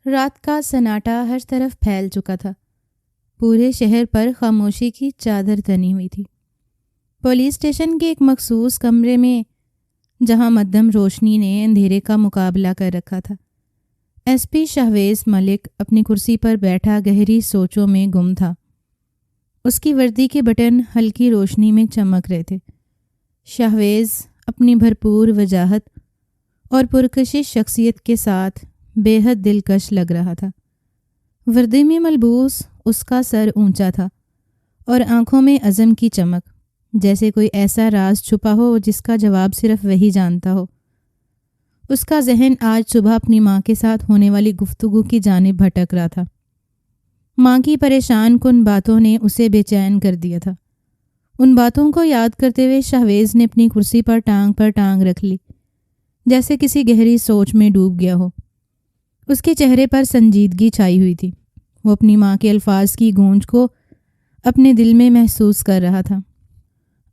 رات کا سناٹا ہر طرف پھیل چکا تھا۔ پورے شہر پر خاموشی کی چادر تنی ہوئی تھی۔ پولیس اسٹیشن کے ایک مخصوص کمرے میں، جہاں مدھم روشنی نے اندھیرے کا مقابلہ کر رکھا تھا، ایس پی شاہویز ملک اپنی کرسی پر بیٹھا گہری سوچوں میں گم تھا۔ اس کی وردی کے بٹن ہلکی روشنی میں چمک رہے تھے۔ شاہویز اپنی بھرپور وجاہت اور پرکشش شخصیت کے ساتھ بے حد دلکش لگ رہا تھا۔ وردی میں ملبوس اس کا سر اونچا تھا اور آنکھوں میں عزم کی چمک، جیسے کوئی ایسا راز چھپا ہو جس کا جواب صرف وہی جانتا ہو۔ اس کا ذہن آج صبح اپنی ماں کے ساتھ ہونے والی گفتگو کی جانب بھٹک رہا تھا۔ ماں کی پریشان کن باتوں نے اسے بے چین کر دیا تھا۔ ان باتوں کو یاد کرتے ہوئے شاہویز نے اپنی کرسی پر ٹانگ رکھ لی، جیسے کسی گہری سوچ میں ڈوب گیا ہو۔ اس کے چہرے پر سنجیدگی چھائی ہوئی تھی۔ وہ اپنی ماں کے الفاظ کی گونج کو اپنے دل میں محسوس کر رہا تھا۔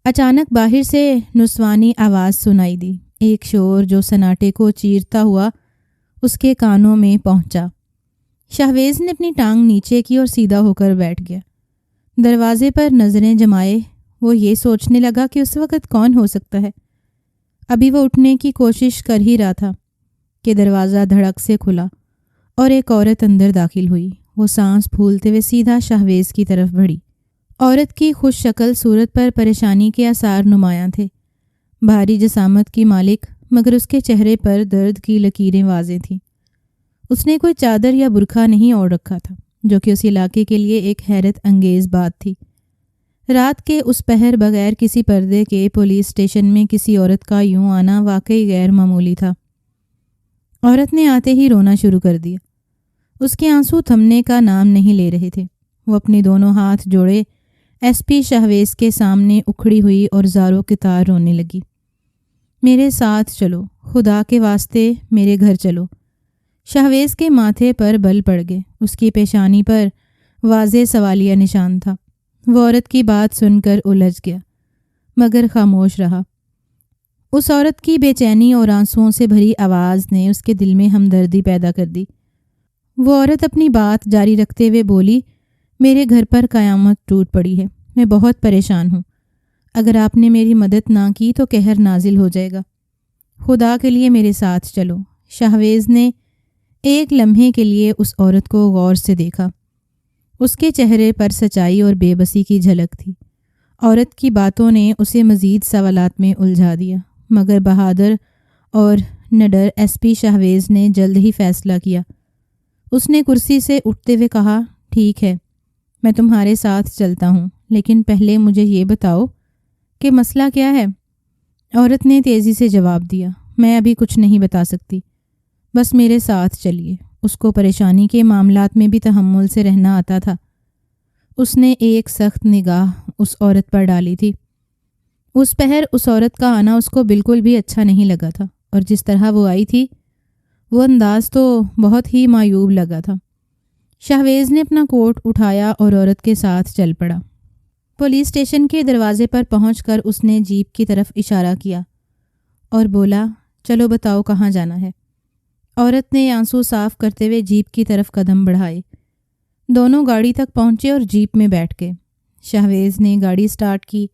اچانک باہر سے نسوانی آواز سنائی دی، ایک شور جو سناٹے کو چیرتا ہوا اس کے کانوں میں پہنچا۔ شاہویز نے اپنی ٹانگ نیچے کی اور سیدھا ہو کر بیٹھ گیا۔ دروازے پر نظریں جمائے وہ یہ سوچنے لگا کہ اس وقت کون ہو سکتا ہے۔ ابھی وہ اٹھنے کی کوشش کر ہی رہا تھا کہ دروازہ دھڑک سے کھلا اور ایک عورت اندر داخل ہوئی۔ وہ سانس پھولتے ہوئے سیدھا شاہویز کی طرف بڑھی۔ عورت کی خوش شکل صورت پر پریشانی کے آثار نمایاں تھے۔ بھاری جسامت کی مالک، مگر اس کے چہرے پر درد کی لکیریں واضح تھیں۔ اس نے کوئی چادر یا برقع نہیں اوڑھ رکھا تھا، جو کہ اس علاقے کے لیے ایک حیرت انگیز بات تھی۔ رات کے اس پہر بغیر کسی پردے کے پولیس اسٹیشن میں کسی عورت کا یوں آنا واقعی غیر معمولی تھا۔ عورت نے آتے ہی رونا شروع کر دیا۔ اس کے آنسو تھمنے کا نام نہیں لے رہے تھے۔ وہ اپنے دونوں ہاتھ جوڑے ایس پی شاہویز کے سامنے اکھڑی ہوئی اور زاروں کی طرح رونے لگی۔ میرے ساتھ چلو، خدا کے واسطے میرے گھر چلو۔ شاہویز کے ماتھے پر بل پڑ گئے۔ اس کی پیشانی پر واضح سوالیہ نشان تھا۔ وہ عورت کی بات سن کر الجھ گیا، مگر خاموش رہا۔ اس عورت کی بے چینی اور آنسوؤں سے بھری آواز نے اس کے دل میں ہمدردی پیدا کر دی۔ وہ عورت اپنی بات جاری رکھتے ہوئے بولی، میرے گھر پر قیامت ٹوٹ پڑی ہے۔ میں بہت پریشان ہوں۔ اگر آپ نے میری مدد نہ کی تو قہر نازل ہو جائے گا۔ خدا کے لیے میرے ساتھ چلو۔ شاہویز نے ایک لمحے کے لیے اس عورت کو غور سے دیکھا۔ اس کے چہرے پر سچائی اور بے بسی کی جھلک تھی۔ عورت کی باتوں نے اسے مزید سوالات میں الجھا دیا، مگر بہادر اور نڈر ایس پی شاہویز نے جلد ہی فیصلہ کیا۔ اس نے کرسی سے اٹھتے ہوئے کہا، ٹھیک ہے، میں تمہارے ساتھ چلتا ہوں، لیکن پہلے مجھے یہ بتاؤ کہ مسئلہ کیا ہے؟ عورت نے تیزی سے جواب دیا، میں ابھی کچھ نہیں بتا سکتی، بس میرے ساتھ چلیے۔ اس کو پریشانی کے معاملات میں بھی تحمل سے رہنا آتا تھا۔ اس نے ایک سخت نگاہ اس عورت پر ڈالی تھی۔ اس پہر اس عورت کا آنا اس کو بالکل بھی اچھا نہیں لگا تھا، اور جس طرح وہ آئی تھی وہ انداز تو بہت ہی معیوب لگا تھا۔ شاہویز نے اپنا کوٹ اٹھایا اور عورت کے ساتھ چل پڑا۔ پولیس اسٹیشن کے دروازے پر پہنچ کر اس نے جیپ کی طرف اشارہ کیا اور بولا، چلو بتاؤ کہاں جانا ہے۔ عورت نے آنسو صاف کرتے ہوئے جیپ کی طرف قدم بڑھائے۔ دونوں گاڑی تک پہنچے اور جیپ میں بیٹھ گئے۔ شاہویز نے گاڑی سٹارٹ کی۔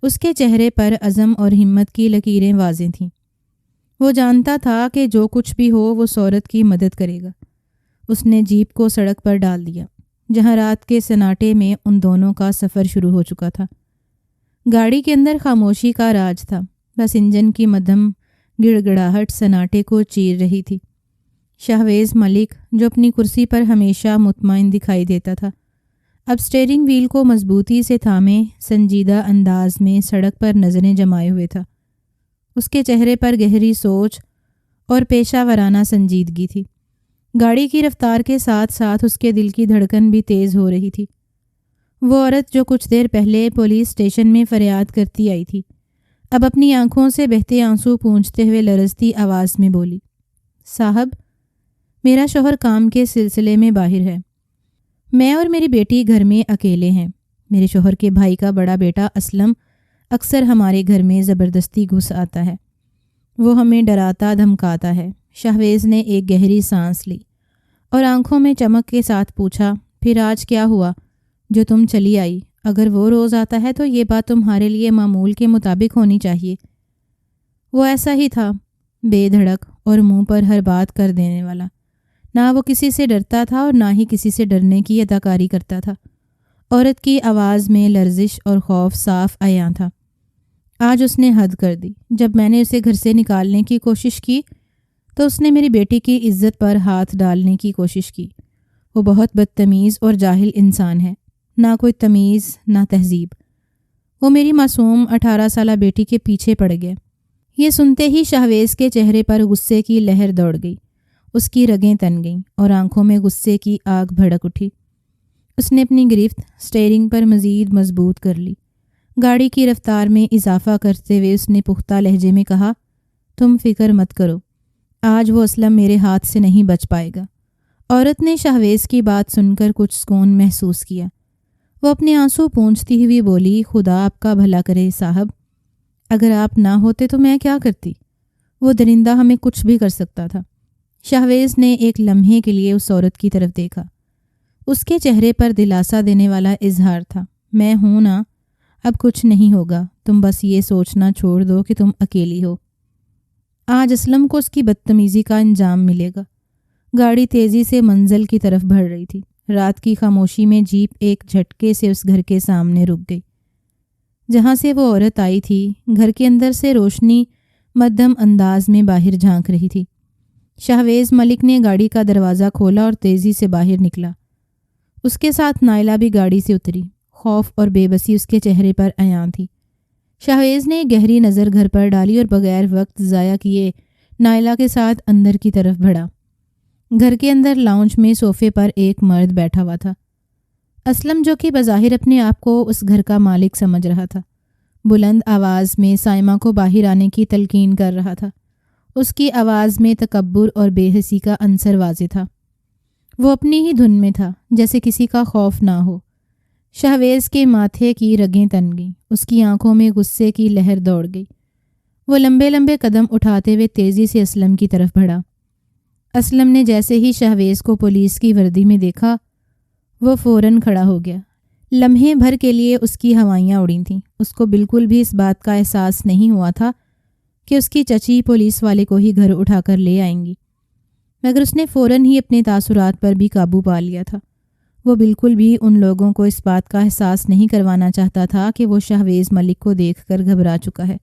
اس کے چہرے پر عزم اور ہمت کی لکیریں واضح تھیں۔ وہ جانتا تھا کہ جو کچھ بھی ہو وہ اس عورت کی مدد کرے گا۔ اس نے جیپ کو سڑک پر ڈال دیا، جہاں رات کے سناٹے میں ان دونوں کا سفر شروع ہو چکا تھا۔ گاڑی کے اندر خاموشی کا راج تھا، بس انجن کی مدھم گڑ گڑاہٹ سناٹے کو چیر رہی تھی۔ شاہویز ملک، جو اپنی کرسی پر ہمیشہ مطمئن دکھائی دیتا تھا، اب اسٹیئرنگ وہیل کو مضبوطی سے تھامے سنجیدہ انداز میں سڑک پر نظریں جمائے ہوئے تھا۔ اس کے چہرے پر گہری سوچ اور پیشہ ورانہ سنجیدگی تھی۔ گاڑی کی رفتار کے ساتھ ساتھ اس کے دل کی دھڑکن بھی تیز ہو رہی تھی۔ وہ عورت جو کچھ دیر پہلے پولیس اسٹیشن میں فریاد کرتی آئی تھی، اب اپنی آنکھوں سے بہتے آنسو پونچھتے ہوئے لرزتی آواز میں بولی، صاحب، میرا شوہر کام کے سلسلے میں باہر ہے۔ میں اور میری بیٹی گھر میں اکیلے ہیں۔ میرے شوہر کے بھائی کا بڑا بیٹا اسلم اکثر ہمارے گھر میں زبردستی گھس آتا ہے۔ وہ ہمیں ڈراتا دھمکاتا ہے۔ شاہویز نے ایک گہری سانس لی اور آنکھوں میں چمک کے ساتھ پوچھا، پھر آج کیا ہوا جو تم چلی آئی؟ اگر وہ روز آتا ہے تو یہ بات تمہارے لیے معمول کے مطابق ہونی چاہیے۔ وہ ایسا ہی تھا، بے دھڑک اور منہ پر ہر بات کر دینے والا۔ نہ وہ کسی سے ڈرتا تھا اور نہ ہی کسی سے ڈرنے کی اداکاری کرتا تھا۔ عورت کی آواز میں لرزش اور خوف صاف عیاں تھا۔ آج اس نے حد کر دی۔ جب میں نے اسے گھر سے نکالنے کی کوشش کی تو اس نے میری بیٹی کی عزت پر ہاتھ ڈالنے کی کوشش کی۔ وہ بہت بدتمیز اور جاہل انسان ہے، نہ کوئی تمیز نہ تہذیب۔ وہ میری معصوم 18 سالہ بیٹی کے پیچھے پڑ گیا۔ یہ سنتے ہی شہویز کے چہرے پر غصے کی لہر دوڑ گئی۔ اس کی رگیں تن گئیں اور آنکھوں میں غصے کی آگ بھڑک اٹھی۔ اس نے اپنی گرفت اسٹیئرنگ پر مزید مضبوط کر لی۔ گاڑی کی رفتار میں اضافہ کرتے ہوئے اس نے پختہ لہجے میں کہا، تم فکر مت کرو، آج وہ اسلم میرے ہاتھ سے نہیں بچ پائے گا۔ عورت نے شہویز کی بات سن کر کچھ سکون محسوس کیا۔ وہ اپنے آنسو پونچھتی ہوئی بولی، خدا آپ کا بھلا کرے صاحب، اگر آپ نہ ہوتے تو میں کیا کرتی؟ وہ درندہ ہمیں کچھ بھی کر سکتا تھا۔ شہویز نے ایک لمحے کے لیے اس عورت کی طرف دیکھا۔ اس کے چہرے پر دلاسا دینے والا اظہار تھا۔ میں ہوں نا، اب کچھ نہیں ہوگا، تم بس یہ سوچنا چھوڑ دو کہ تم اکیلی ہو۔ آج اسلم کو اس کی بدتمیزی کا انجام ملے گا۔ گاڑی تیزی سے منزل کی طرف بڑھ رہی تھی۔ رات کی خاموشی میں جیپ ایک جھٹکے سے اس گھر کے سامنے رک گئی جہاں سے وہ عورت آئی تھی۔ گھر کے اندر سے روشنی مدھم انداز میں باہر جھانک رہی تھی۔ شہویز ملک نے گاڑی کا دروازہ کھولا اور تیزی سے باہر نکلا۔ اس کے ساتھ نائلہ بھی گاڑی سے اتری۔ خوف اور بے بسی اس کے چہرے پر عیاں تھی۔ شہویز نے گہری نظر گھر پر ڈالی اور بغیر وقت ضائع کیے نائلہ کے ساتھ اندر کی طرف بڑھا۔ گھر کے اندر لاؤنج میں صوفے پر ایک مرد بیٹھا ہوا تھا۔ اسلم، جو کہ بظاہر اپنے آپ کو اس گھر کا مالک سمجھ رہا تھا، بلند آواز میں سائمہ کو باہر آنے کی تلقین کر رہا تھا۔ اس کی آواز میں تکبر اور بے حسی کا عنصر واضح تھا۔ وہ اپنی ہی دھن میں تھا، جیسے کسی کا خوف نہ ہو۔ شہویز کے ماتھے کی رگیں تن گئیں، اس کی آنکھوں میں غصے کی لہر دوڑ گئی۔ وہ لمبے لمبے قدم اٹھاتے ہوئے تیزی سے اسلم کی طرف بڑھا۔ اسلم نے جیسے ہی شہویز کو پولیس کی وردی میں دیکھا، وہ فوراً کھڑا ہو گیا۔ لمحے بھر کے لیے اس کی ہوائیاں اڑی تھیں۔ اس کو بالکل بھی اس بات کا احساس نہیں ہوا تھا کہ اس کی چچی پولیس والے کو ہی گھر اٹھا کر لے آئیں گی، مگر اس نے فوراً ہی اپنے تاثرات پر بھی قابو پا لیا تھا۔ وہ بالکل بھی ان لوگوں کو اس بات کا احساس نہیں کروانا چاہتا تھا کہ وہ شہویز ملک کو دیکھ کر گھبرا چکا ہے۔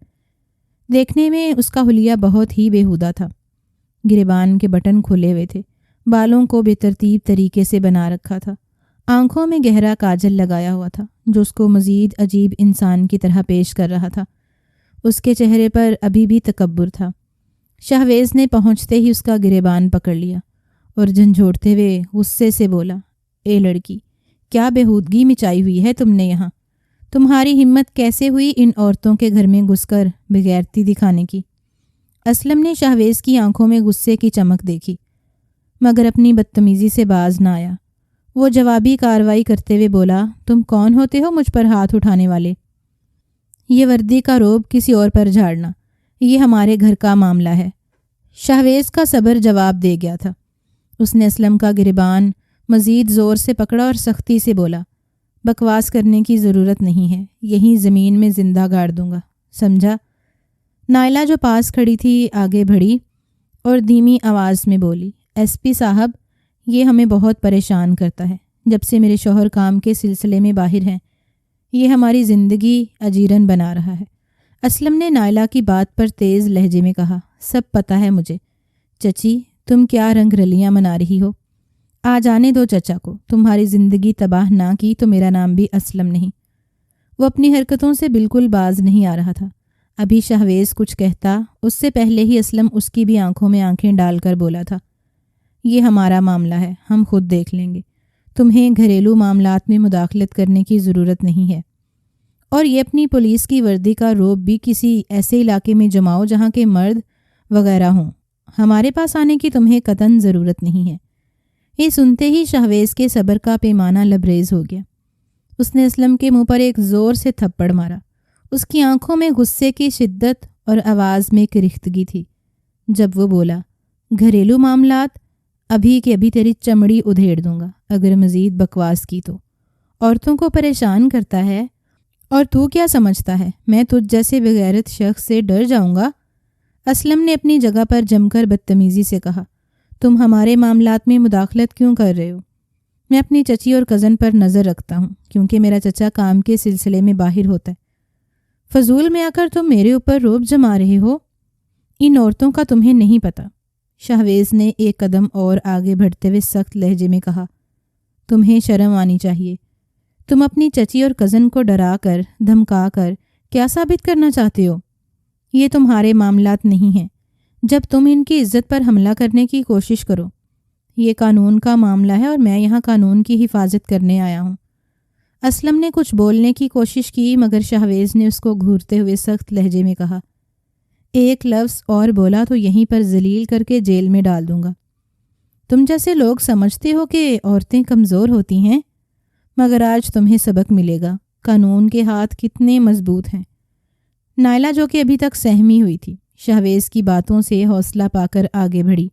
دیکھنے میں اس کا حلیہ بہت ہی بیہودہ تھا۔ گریبان کے بٹن کھلے ہوئے تھے، بالوں کو بے ترتیب طریقے سے بنا رکھا تھا، آنکھوں میں گہرا کاجل لگایا ہوا تھا جو اس کو مزید عجیب انسان کی طرح پیش کر رہا تھا۔ اس کے چہرے پر ابھی بھی تکبر تھا۔ شہویز نے پہنچتے ہی اس کا گریبان پکڑ لیا اور جھنجھوڑتے ہوئے غصے سے بولا، اے لڑکی، کیا بےہودگی مچائی ہوئی ہے تم نے یہاں؟ تمہاری ہمت کیسے ہوئی ان عورتوں کے گھر میں گھس کر بغیرتی دکھانے کی؟ اسلم نے شہویز کی آنکھوں میں غصے کی چمک دیکھی، مگر اپنی بدتمیزی سے باز نہ آیا۔ وہ جوابی کارروائی کرتے ہوئے بولا، تم کون ہوتے ہو مجھ پر ہاتھ اٹھانے والے؟ یہ وردی کا روب کسی اور پر جھاڑنا، یہ ہمارے گھر کا معاملہ ہے۔ شہویز کا صبر جواب دے گیا تھا۔ اس نے اسلم کا گریبان مزید زور سے پکڑا اور سختی سے بولا، بکواس کرنے کی ضرورت نہیں ہے، یہیں زمین میں زندہ گاڑ دوں گا، سمجھا؟ نائلہ جو پاس کھڑی تھی آگے بڑھی اور دھیمی آواز میں بولی، ایس پی صاحب، یہ ہمیں بہت پریشان کرتا ہے۔ جب سے میرے شوہر کام کے سلسلے میں باہر ہیں، یہ ہماری زندگی اجیرن بنا رہا ہے۔ اسلم نے نائلہ کی بات پر تیز لہجے میں کہا، سب پتہ ہے مجھے۔ چچی، تم کیا رنگ رلیاں منا رہی ہو؟ آ جانے دو چچا کو، تمہاری زندگی تباہ نہ کی تو میرا نام بھی اسلم نہیں۔ وہ اپنی حرکتوں سے بالکل باز نہیں آ رہا تھا۔ ابھی شہویز کچھ کہتا، اس سے پہلے ہی اسلم اس کی بھی آنکھوں میں آنکھیں ڈال کر بولا تھا، یہ ہمارا معاملہ ہے، ہم خود دیکھ لیں گے، تمہیں گھریلو معاملات میں مداخلت کرنے کی ضرورت نہیں ہے، اور یہ اپنی پولیس کی وردی کا روب بھی کسی ایسے علاقے میں جماؤ جہاں کے مرد وغیرہ ہوں، ہمارے پاس آنے کی تمہیں قطعاً ضرورت نہیں ہے۔ یہ سنتے ہی شہویز کے صبر کا پیمانہ لبریز ہو گیا۔ اس نے اسلم کے منہ پر ایک زور سے تھپڑ مارا۔ اس کی آنکھوں میں غصے کی شدت اور آواز میں کرختگی تھی۔ جب وہ بولا، گھریلو معاملات، ابھی کہ ابھی تیری چمڑی ادھیڑ دوں گا اگر مزید بکواس کی تو۔ عورتوں کو پریشان کرتا ہے اور تو کیا سمجھتا ہے میں تجھ جیسے بغیرت شخص سے ڈر جاؤں گا؟ اسلم نے اپنی جگہ پر جم کر بدتمیزی سے کہا، تم ہمارے معاملات میں مداخلت کیوں کر رہے ہو؟ میں اپنی چچی اور کزن پر نظر رکھتا ہوں کیونکہ میرا چچا کام کے سلسلے میں باہر ہوتا ہے۔ فضول میں آ کر تم میرے اوپر رعب جما رہے ہو۔ ان عورتوں کا تمہیں نہیں پتہ۔ شہویز نے ایک قدم اور آگے بڑھتے ہوئے سخت لہجے میں کہا، تمہیں شرم آنی چاہیے۔ تم اپنی چچی اور کزن کو ڈرا کر دھمکا کر کیا ثابت کرنا چاہتے ہو؟ یہ تمہارے معاملات نہیں ہیں جب تم ان کی عزت پر حملہ کرنے کی کوشش کرو۔ یہ قانون کا معاملہ ہے اور میں یہاں قانون کی حفاظت کرنے آیا ہوں۔ اسلم نے کچھ بولنے کی کوشش کی مگر شہویز نے اس کو گھورتے ہوئے سخت لہجے میں کہا، ایک لفظ اور بولا تو یہیں پر ذلیل کر کے جیل میں ڈال دوں گا۔ تم جیسے لوگ سمجھتے ہو کہ عورتیں کمزور ہوتی ہیں، مگر آج تمہیں سبق ملے گا قانون کے ہاتھ کتنے مضبوط ہیں۔ نائلہ جو کہ ابھی تک سہمی ہوئی تھی شہویز کی باتوں سے حوصلہ پا کر آگے بڑھی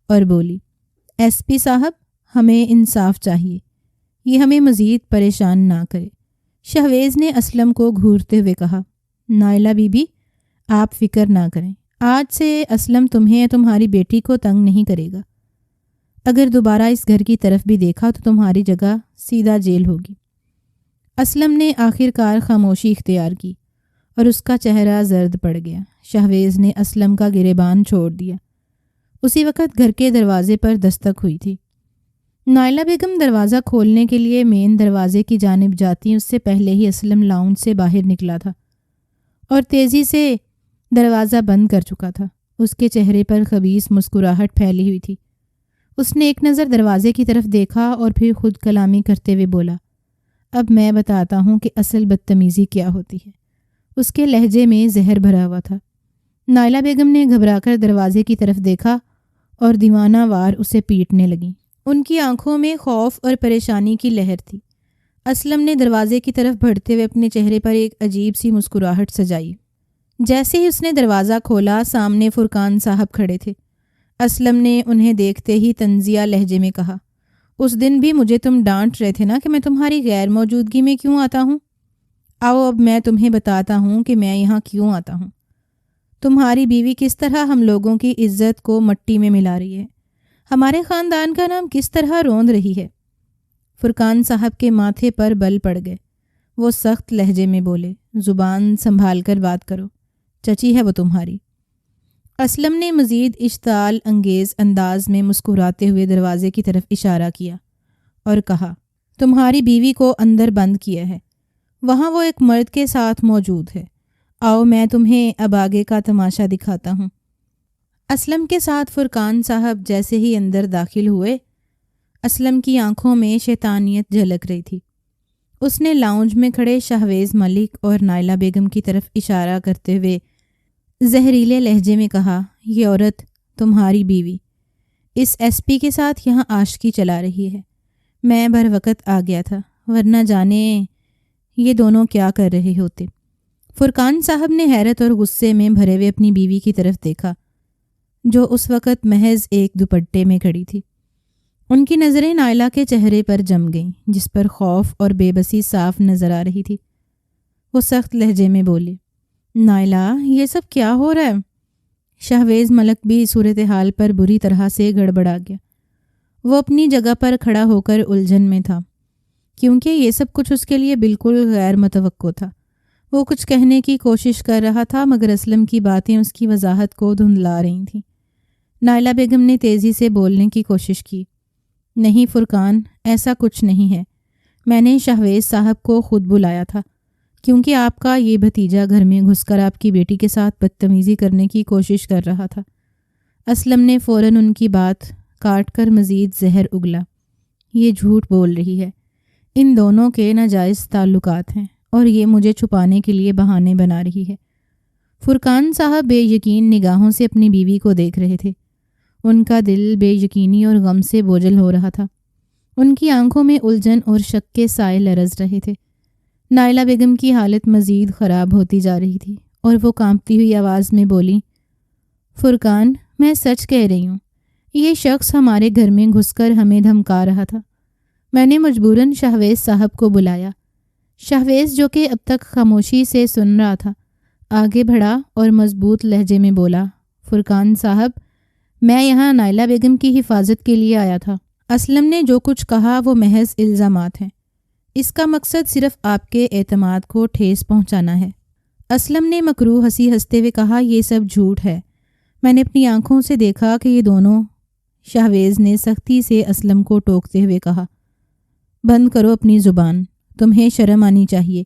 اور بولی، ایس پی صاحب ہمیں انصاف چاہیے، یہ ہمیں مزید پریشان نہ کرے۔ شہویز نے اسلم کو گھورتے ہوئے کہا، نائلہ بی بی آپ فکر نہ کریں، آج سے اسلم تمہیں تمہاری بیٹی کو تنگ نہیں کرے گا۔ اگر دوبارہ اس گھر کی طرف بھی دیکھا تو تمہاری جگہ سیدھا جیل ہوگی۔ اسلم نے آخر کار خاموشی اختیار کی اور اس کا چہرہ زرد پڑ گیا۔ شہویز نے اسلم کا گریبان چھوڑ دیا۔ اسی وقت گھر کے دروازے پر دستک ہوئی تھی۔ نائلہ بیگم دروازہ کھولنے کے لیے مین دروازے کی جانب جاتی اس سے پہلے ہی اسلم لاؤنج سے باہر نکلا تھا اور تیزی سے دروازہ بند کر چکا تھا۔ اس کے چہرے پر خبیث مسکراہٹ پھیلی ہوئی تھی۔ اس نے ایک نظر دروازے کی طرف دیکھا اور پھر خود کلامی کرتے ہوئے بولا، اب میں بتاتا ہوں کہ اصل بدتمیزی کیا ہوتی ہے۔ اس کے لہجے میں زہر بھرا ہوا تھا۔ نائلہ بیگم نے گھبرا کر دروازے کی طرف دیکھا اور دیوانہ وار اسے پیٹنے لگیں۔ ان کی آنکھوں میں خوف اور پریشانی کی لہر تھی۔ اسلم نے دروازے کی طرف بڑھتے ہوئے اپنے چہرے پر ایک عجیب سی مسکراہٹ سجائی۔ جیسے ہی اس نے دروازہ کھولا سامنے فرقان صاحب کھڑے تھے۔ اسلم نے انہیں دیکھتے ہی طنزیہ لہجے میں کہا، اس دن بھی مجھے تم ڈانٹ رہے تھے نا کہ میں تمہاری غیر موجودگی میں کیوں آتا ہوں؟ آؤ اب میں تمہیں بتاتا ہوں کہ میں یہاں کیوں آتا ہوں۔ تمہاری بیوی کس طرح ہم لوگوں کی عزت کو مٹی میں ملا رہی ہے، ہمارے خاندان کا نام کس طرح روند رہی ہے۔ فرقان صاحب کے ماتھے پر بل پڑ گئے۔ وہ سخت لہجے میں بولے، زبان سنبھال کر بات کرو، چچی ہے وہ تمہاری۔ اسلم نے مزید اشتعال انگیز انداز میں مسکراتے ہوئے دروازے کی طرف اشارہ کیا اور کہا، تمہاری بیوی کو اندر بند کیا ہے، وہاں وہ ایک مرد کے ساتھ موجود ہے۔ آؤ میں تمہیں اب آگے کا تماشا دکھاتا ہوں۔ اسلم کے ساتھ فرقان صاحب جیسے ہی اندر داخل ہوئے، اسلم کی آنکھوں میں شیطانیت جھلک رہی تھی۔ اس نے لاؤنج میں کھڑے شہویز ملک اور نائلہ بیگم کی طرف اشارہ کرتے ہوئے زہریلے لہجے میں کہا، یہ عورت تمہاری بیوی اس ایس پی کے ساتھ یہاں عاشقی چلا رہی ہے۔ میں بر وقت آ گیا تھا ورنہ جانے یہ دونوں کیا کر رہے ہوتے۔ فرقان صاحب نے حیرت اور غصے میں بھرے ہوئے اپنی بیوی کی طرف دیکھا جو اس وقت محض ایک دوپٹے میں کھڑی تھی۔ ان کی نظریں نائلہ کے چہرے پر جم گئیں جس پر خوف اور بے بسی صاف نظر آ رہی تھی۔ وہ سخت لہجے میں بولے، نائلہ یہ سب کیا ہو رہا ہے؟ شہویز ملک بھی صورتحال پر بری طرح سے گڑبڑا گیا۔ وہ اپنی جگہ پر کھڑا ہو کر الجھن میں تھا کیونکہ یہ سب کچھ اس کے لیے بالکل غیر متوقع تھا۔ وہ کچھ کہنے کی کوشش کر رہا تھا مگر اسلم کی باتیں اس کی وضاحت کو دھندلا رہی تھیں۔ نائلہ بیگم نے تیزی سے بولنے کی کوشش کی، نہیں فرقان، ایسا کچھ نہیں ہے۔ میں نے شہویز صاحب کو خود بلایا تھا کیونکہ آپ کا یہ بھتیجا گھر میں گھس کر آپ کی بیٹی کے ساتھ بدتمیزی کرنے کی کوشش کر رہا تھا۔ اسلم نے فوراً ان کی بات کاٹ کر مزید زہر اگلا، یہ جھوٹ بول رہی ہے، ان دونوں کے ناجائز تعلقات ہیں اور یہ مجھے چھپانے کے لیے بہانے بنا رہی ہے۔ فرقان صاحب بے یقین نگاہوں سے اپنی بیوی کو دیکھ رہے تھے۔ ان کا دل بے یقینی اور غم سے بوجھل ہو رہا تھا۔ ان کی آنکھوں میں الجھن اور شک کے سائے لرز رہے تھے۔ نائلہ بیگم کی حالت مزید خراب ہوتی جا رہی تھی اور وہ کانپتی ہوئی آواز میں بولی، فرقان میں سچ کہہ رہی ہوں، یہ شخص ہمارے گھر میں گھس کر ہمیں دھمکا رہا تھا۔ میں نے مجبوراً شہویز صاحب کو بلایا۔ شہویز جو کہ اب تک خاموشی سے سن رہا تھا آگے بڑھا اور مضبوط لہجے میں بولا، فرقان صاحب، میں یہاں نائلہ بیگم کی حفاظت کے لیے آیا تھا۔ اسلم نے جو کچھ کہا وہ محض الزامات ہیں۔ اس کا مقصد صرف آپ کے اعتماد کو ٹھیس پہنچانا ہے۔ اسلم نے مکروہ ہنسی ہنستے ہوئے کہا، یہ سب جھوٹ ہے، میں نے اپنی آنکھوں سے دیکھا کہ یہ دونوں۔ شہویز نے سختی سے اسلم کو ٹوکتے ہوئے کہا، بند کرو اپنی زبان، تمہیں شرم آنی چاہیے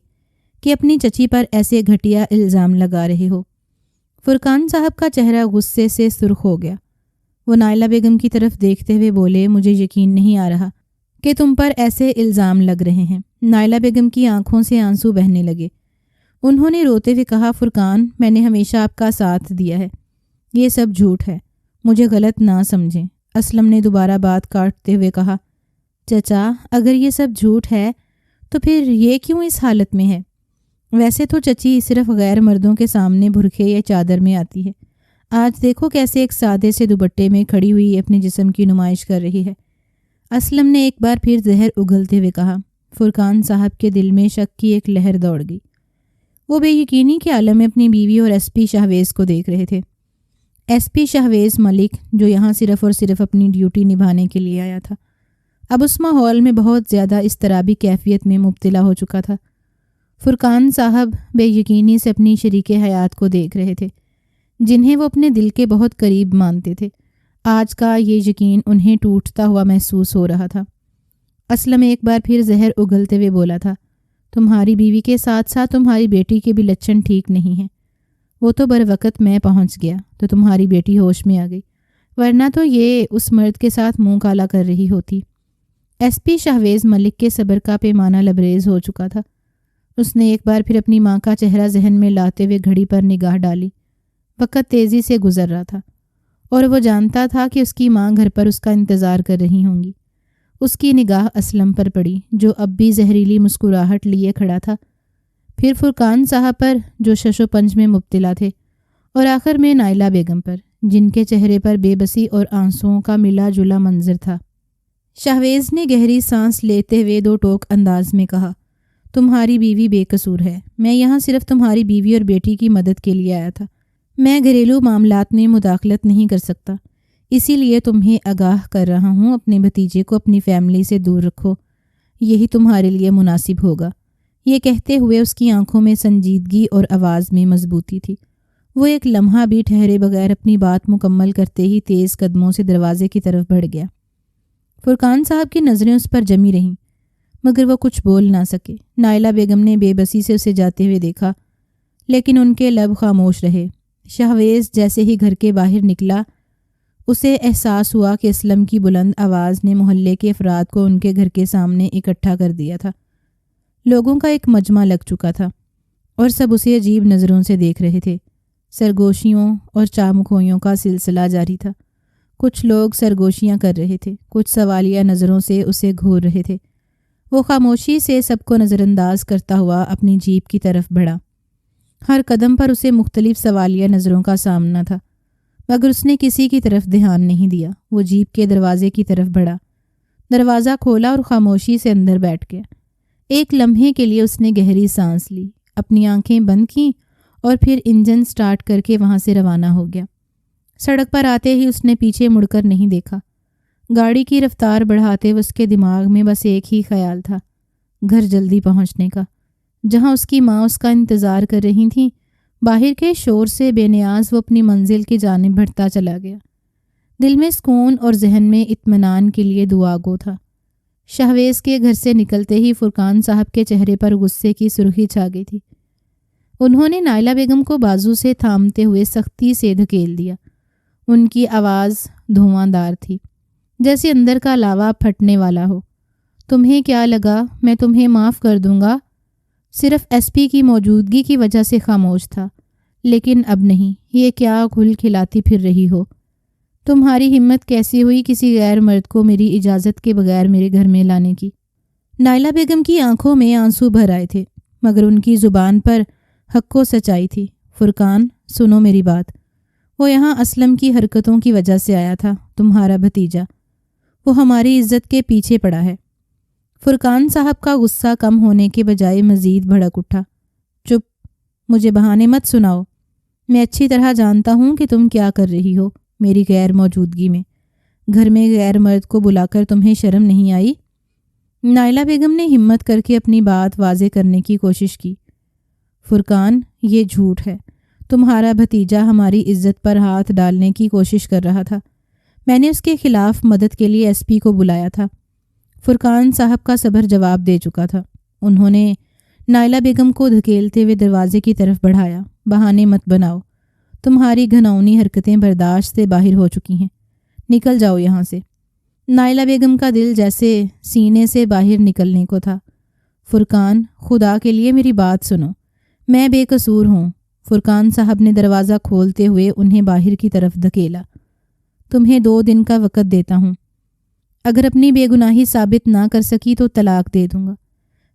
کہ اپنی چچی پر ایسے گھٹیا الزام لگا رہے ہو۔ فرقان صاحب کا چہرہ غصے سے سرخ ہو گیا۔ وہ نائلہ بیگم کی طرف دیکھتے ہوئے بولے، مجھے یقین نہیں آ رہا کہ تم پر ایسے الزام لگ رہے ہیں۔ نائلہ بیگم کی آنکھوں سے آنسو بہنے لگے۔ انہوں نے روتے ہوئے کہا، فرقان، میں نے ہمیشہ آپ کا ساتھ دیا ہے، یہ سب جھوٹ ہے، مجھے غلط نہ سمجھیں۔ اسلم نے دوبارہ بات کاٹتے ہوئے کہا، چچا، اگر یہ سب جھوٹ ہے تو پھر یہ کیوں اس حالت میں ہے؟ ویسے تو چچی صرف غیر مردوں کے سامنے برقعے یا چادر میں آتی ہے، آج دیکھو کیسے ایک سادے سے دوپٹے میں کھڑی ہوئی اپنے جسم کی نمائش کر رہی ہے۔ اسلم نے ایک بار پھر زہر اگلتے ہوئے کہا۔ فرقان صاحب کے دل میں شک کی ایک لہر دوڑ گئی۔ وہ بے یقینی کے عالم میں اپنی بیوی اور ایس پی شہویز کو دیکھ رہے تھے۔ ایس پی شہویز ملک جو یہاں صرف اور صرف اپنی ڈیوٹی نبھانے کے لیے آیا تھا، اب اس ماحول میں بہت زیادہ اضطرابی کیفیت میں مبتلا ہو چکا تھا۔ فرقان صاحب بے یقینی سے اپنی شریک حیات کو دیکھ رہے تھے، جنہیں وہ اپنے دل کے بہت قریب مانتے تھے۔ آج کا یہ یقین انہیں ٹوٹتا ہوا محسوس ہو رہا تھا۔ اسلم ایک بار پھر زہر اگلتے ہوئے بولا تھا، تمہاری بیوی کے ساتھ ساتھ تمہاری بیٹی کے بھی لچھن ٹھیک نہیں ہیں۔ وہ تو بر وقت میں پہنچ گیا تو تمہاری بیٹی ہوش میں آ گئی، ورنہ تو یہ اس مرد کے ساتھ منہ کالا کر رہی ہوتی۔ ایس پی شہویز ملک کے صبر کا پیمانہ لبریز ہو چکا تھا۔ اس نے ایک بار پھر اپنی ماں کا چہرہ ذہن میں لاتے ہوئے گھڑی پر نگاہ ڈالی۔ وقت تیزی سے گزر رہا تھا اور وہ جانتا تھا کہ اس کی ماں گھر پر اس کا انتظار کر رہی ہوں گی۔ اس کی نگاہ اسلم پر پڑی جو اب بھی زہریلی مسکراہٹ لیے کھڑا تھا، پھر فرقان صاحب پر جو شش و پنج میں مبتلا تھے، اور آخر میں نائلہ بیگم پر جن کے چہرے پر بے بسی اور آنسوؤں کا ملا جلا منظر تھا۔ شہویز نے گہری سانس لیتے ہوئے دو ٹوک انداز میں کہا، تمہاری بیوی بے قصور ہے، میں یہاں صرف تمہاری بیوی اور بیٹی کی مدد کے لیے آیا تھا، میں گھریلو معاملات میں مداخلت نہیں کر سکتا، اسی لیے تمہیں آگاہ کر رہا ہوں، اپنے بھتیجے کو اپنی فیملی سے دور رکھو، یہی تمہارے لیے مناسب ہوگا۔ یہ کہتے ہوئے اس کی آنکھوں میں سنجیدگی اور آواز میں مضبوطی تھی۔ وہ ایک لمحہ بھی ٹھہرے بغیر اپنی بات مکمل کرتے ہی تیز قدموں سے دروازے کی طرف بڑھ گیا۔ فرقان صاحب کی نظریں اس پر جمی رہیں مگر وہ کچھ بول نہ سکے۔ نائلہ بیگم نے بے بسی سے اسے جاتے ہوئے دیکھا لیکن ان کے لب خاموش رہے۔ شہویز جیسے ہی گھر کے باہر نکلا اسے احساس ہوا کہ اسلم کی بلند آواز نے محلے کے افراد کو ان کے گھر کے سامنے اکٹھا کر دیا تھا۔ لوگوں کا ایک مجمع لگ چکا تھا اور سب اسے عجیب نظروں سے دیکھ رہے تھے۔ سرگوشیوں اور چامکھوئیوں کا سلسلہ جاری تھا۔ کچھ لوگ سرگوشیاں کر رہے تھے، کچھ سوالیہ نظروں سے اسے گھور رہے تھے۔ وہ خاموشی سے سب کو نظر انداز کرتا ہوا اپنی جیپ کی طرف بڑھا۔ ہر قدم پر اسے مختلف سوالیہ نظروں کا سامنا تھا مگر اس نے کسی کی طرف دھیان نہیں دیا۔ وہ جیپ کے دروازے کی طرف بڑھا، دروازہ کھولا اور خاموشی سے اندر بیٹھ گیا۔ ایک لمحے کے لیے اس نے گہری سانس لی، اپنی آنکھیں بند کیں اور پھر انجن سٹارٹ کر کے وہاں سے روانہ ہو گیا۔ سڑک پر آتے ہی اس نے پیچھے مڑ کر نہیں دیکھا۔ گاڑی کی رفتار بڑھاتے ہوئے اس کے دماغ میں بس ایک ہی خیال تھا، گھر جلدی پہنچنے کا، جہاں اس کی ماں اس کا انتظار کر رہی تھیں۔ باہر کے شور سے بے نیاز وہ اپنی منزل کی جانب بڑھتا چلا گیا، دل میں سکون اور ذہن میں اطمینان کے لیے دعا گو تھا۔ شہویز کے گھر سے نکلتے ہی فرقان صاحب کے چہرے پر غصے کی سرخی چھا گئی تھی۔ انہوں نے نائلہ بیگم کو بازو سے تھامتے ہوئے سختی سے دھکیل دیا۔ ان کی آواز دھواں دار تھی، جیسے اندر کا لاوا پھٹنے والا ہو۔ تمہیں کیا لگا میں تمہیں معاف کر دوں گا؟ صرف ایس پی کی موجودگی کی وجہ سے خاموش تھا، لیکن اب نہیں۔ یہ کیا گھل کھلاتی پھر رہی ہو؟ تمہاری ہمت کیسی ہوئی کسی غیر مرد کو میری اجازت کے بغیر میرے گھر میں لانے کی؟ نائلہ بیگم کی آنکھوں میں آنسو بھر آئے تھے مگر ان کی زبان پر حق و سچائی تھی۔ فرقان، سنو میری بات۔ وہ یہاں اسلم کی حرکتوں کی وجہ سے آیا تھا، تمہارا بھتیجا۔ وہ ہماری عزت کے پیچھے پڑا ہے۔ فرقان صاحب کا غصہ کم ہونے کے بجائے مزید بھڑک اٹھا۔ چپ، مجھے بہانے مت سناؤ۔ میں اچھی طرح جانتا ہوں کہ تم کیا کر رہی ہو میری غیر موجودگی میں۔ گھر میں غیر مرد کو بلا کر تمہیں شرم نہیں آئی؟ نائلہ بیگم نے ہمت کر کے اپنی بات واضح کرنے کی کوشش کی۔ فرقان، یہ جھوٹ ہے۔ تمہارا بھتیجا ہماری عزت پر ہاتھ ڈالنے کی کوشش کر رہا تھا۔ میں نے اس کے خلاف مدد کے لیے ایس پی کو بلایا تھا۔ فرقان صاحب کا صبر جواب دے چکا تھا۔ انہوں نے نائلہ بیگم کو دھکیلتے ہوئے دروازے کی طرف بڑھایا۔ بہانے مت بناؤ، تمہاری گھناؤنی حرکتیں برداشت سے باہر ہو چکی ہیں، نکل جاؤ یہاں سے۔ نائلہ بیگم کا دل جیسے سینے سے باہر نکلنے کو تھا۔ فرقان، خدا کے لیے میری بات سنو، میں بے قصور ہوں۔ فرقان صاحب نے دروازہ کھولتے ہوئے انہیں باہر کی طرف دھکیلا۔ تمہیں 2 دن کا وقت دیتا ہوں، اگر اپنی بے گناہی ثابت نہ کر سکی تو طلاق دے دوں گا۔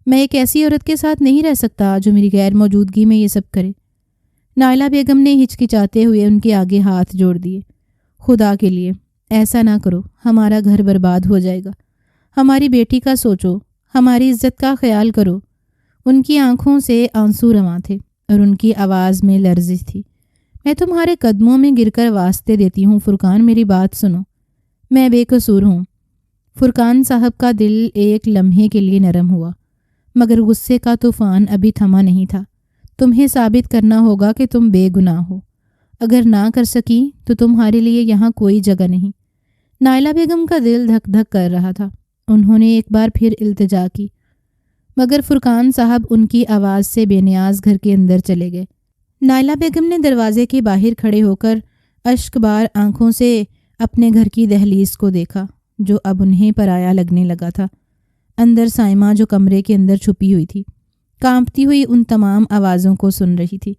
میں ایک ایسی عورت کے ساتھ نہیں رہ سکتا جو میری غیر موجودگی میں یہ سب کرے۔ نائلہ بیگم نے ہچکچاتے ہوئے ان کے آگے ہاتھ جوڑ دیے۔ خدا کے لیے ایسا نہ کرو، ہمارا گھر برباد ہو جائے گا۔ ہماری بیٹی کا سوچو، ہماری عزت کا خیال کرو۔ ان کی آنکھوں سے آنسو رواں تھے اور ان کی آواز میں لرزش تھی۔ میں تمہارے قدموں میں گر کر واسطے دیتی ہوں فرقان، میری بات سنو، میں بے قصور ہوں۔ فرقان صاحب کا دل ایک لمحے کے لیے نرم ہوا، مگر غصے کا طوفان ابھی تھما نہیں تھا۔ تمہیں ثابت کرنا ہوگا کہ تم بے گناہ ہو۔ اگر نہ کر سکی تو تمہارے لیے یہاں کوئی جگہ نہیں۔ نائلہ بیگم کا دل دھک دھک کر رہا تھا۔ انہوں نے ایک بار پھر التجا کی، مگر فرقان صاحب ان کی آواز سے بے نیاز گھر کے اندر چلے گئے۔ نائلہ بیگم نے دروازے کے باہر کھڑے ہو کر اشک بار آنکھوں سے اپنے گھر کی دہلیز کو دیکھا، جو اب انہیں پرایا لگنے لگا تھا۔ اندر سائمہ جو کمرے کے اندر چھپی ہوئی تھی، کانپتی ہوئی ان تمام آوازوں کو سن رہی تھی۔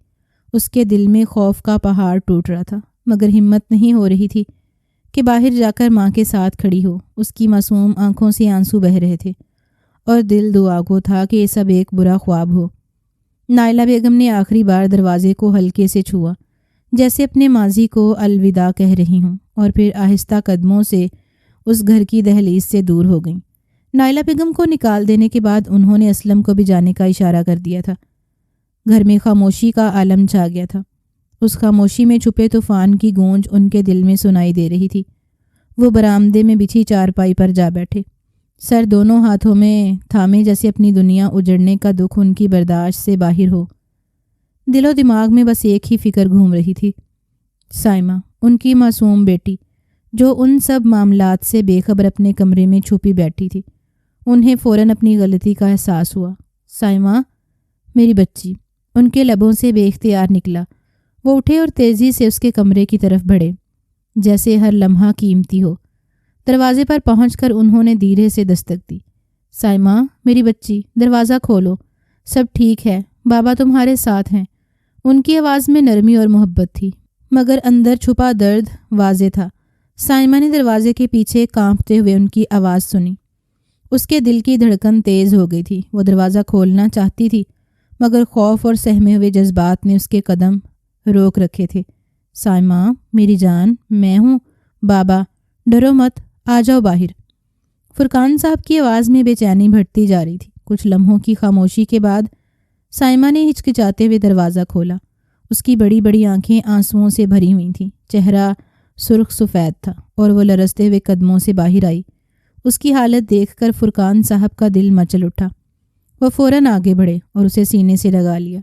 اس کے دل میں خوف کا پہاڑ ٹوٹ رہا تھا، مگر ہمت نہیں ہو رہی تھی کہ باہر جا کر ماں کے ساتھ کھڑی ہو۔ اس کی معصوم آنکھوں سے آنسو بہہ رہے تھے اور دل دعا گو تھا کہ یہ سب ایک برا خواب ہو۔ نائلہ بیگم نے آخری بار دروازے کو ہلکے سے چھوا، جیسے اپنے ماضی کو الوداع کہہ رہی ہوں، اور پھر آہستہ قدموں سے اس گھر کی دہلیز سے دور ہو گئیں۔ نائلہ بیگم کو نکال دینے کے بعد انہوں نے اسلم کو بھی جانے کا اشارہ کر دیا تھا۔ گھر میں خاموشی کا عالم چھا گیا تھا۔ اس خاموشی میں چھپے طوفان کی گونج ان کے دل میں سنائی دے رہی تھی۔ وہ برآمدے میں بچھی چارپائی پر جا بیٹھے، سر دونوں ہاتھوں میں تھامے، جیسے اپنی دنیا اجڑنے کا دکھ ان کی برداشت سے باہر ہو۔ دل و دماغ میں بس ایک ہی فکر گھوم رہی تھی، سائمہ، ان کی معصوم بیٹی، جو ان سب معاملات سے بے خبر اپنے کمرے میں چھپی بیٹھی تھی۔ انہیں فوراً اپنی غلطی کا احساس ہوا۔ سائمہ، میری بچی، ان کے لبوں سے بے اختیار نکلا۔ وہ اٹھے اور تیزی سے اس کے کمرے کی طرف بڑھے، جیسے ہر لمحہ قیمتی ہو۔ دروازے پر پہنچ کر انہوں نے دھیرے سے دستک دی۔ سائمہ، میری بچی، دروازہ کھولو، سب ٹھیک ہے، بابا تمہارے ساتھ ہیں۔ ان کی آواز میں نرمی اور محبت تھی، مگر اندر چھپا درد واضح تھا۔ سائمہ نے دروازے کے پیچھے کانپتے ہوئے ان کی آواز سنی۔ اس کے دل کی دھڑکن تیز ہو گئی تھی۔ وہ دروازہ کھولنا چاہتی تھی، مگر خوف اور سہمے ہوئے جذبات نے اس کے قدم روک رکھے تھے۔ سائمہ، میری جان، میں ہوں، بابا، ڈرو مت، آ جاؤ باہر۔ فرقان صاحب کی آواز میں بے چینی بڑھتی جا رہی تھی۔ کچھ لمحوں کی خاموشی کے بعد سائمہ نے ہچکچاتے ہوئے دروازہ کھولا۔ اس کی بڑی بڑی آنکھیں آنسوؤں سے بھری ہوئی تھیں، چہرہ سرخ سفید تھا، اور وہ لرزتے ہوئے قدموں سے باہر آئی۔ اس کی حالت دیکھ کر فرقان صاحب کا دل مچل اٹھا۔ وہ فوراً آگے بڑھے اور اسے سینے سے لگا لیا۔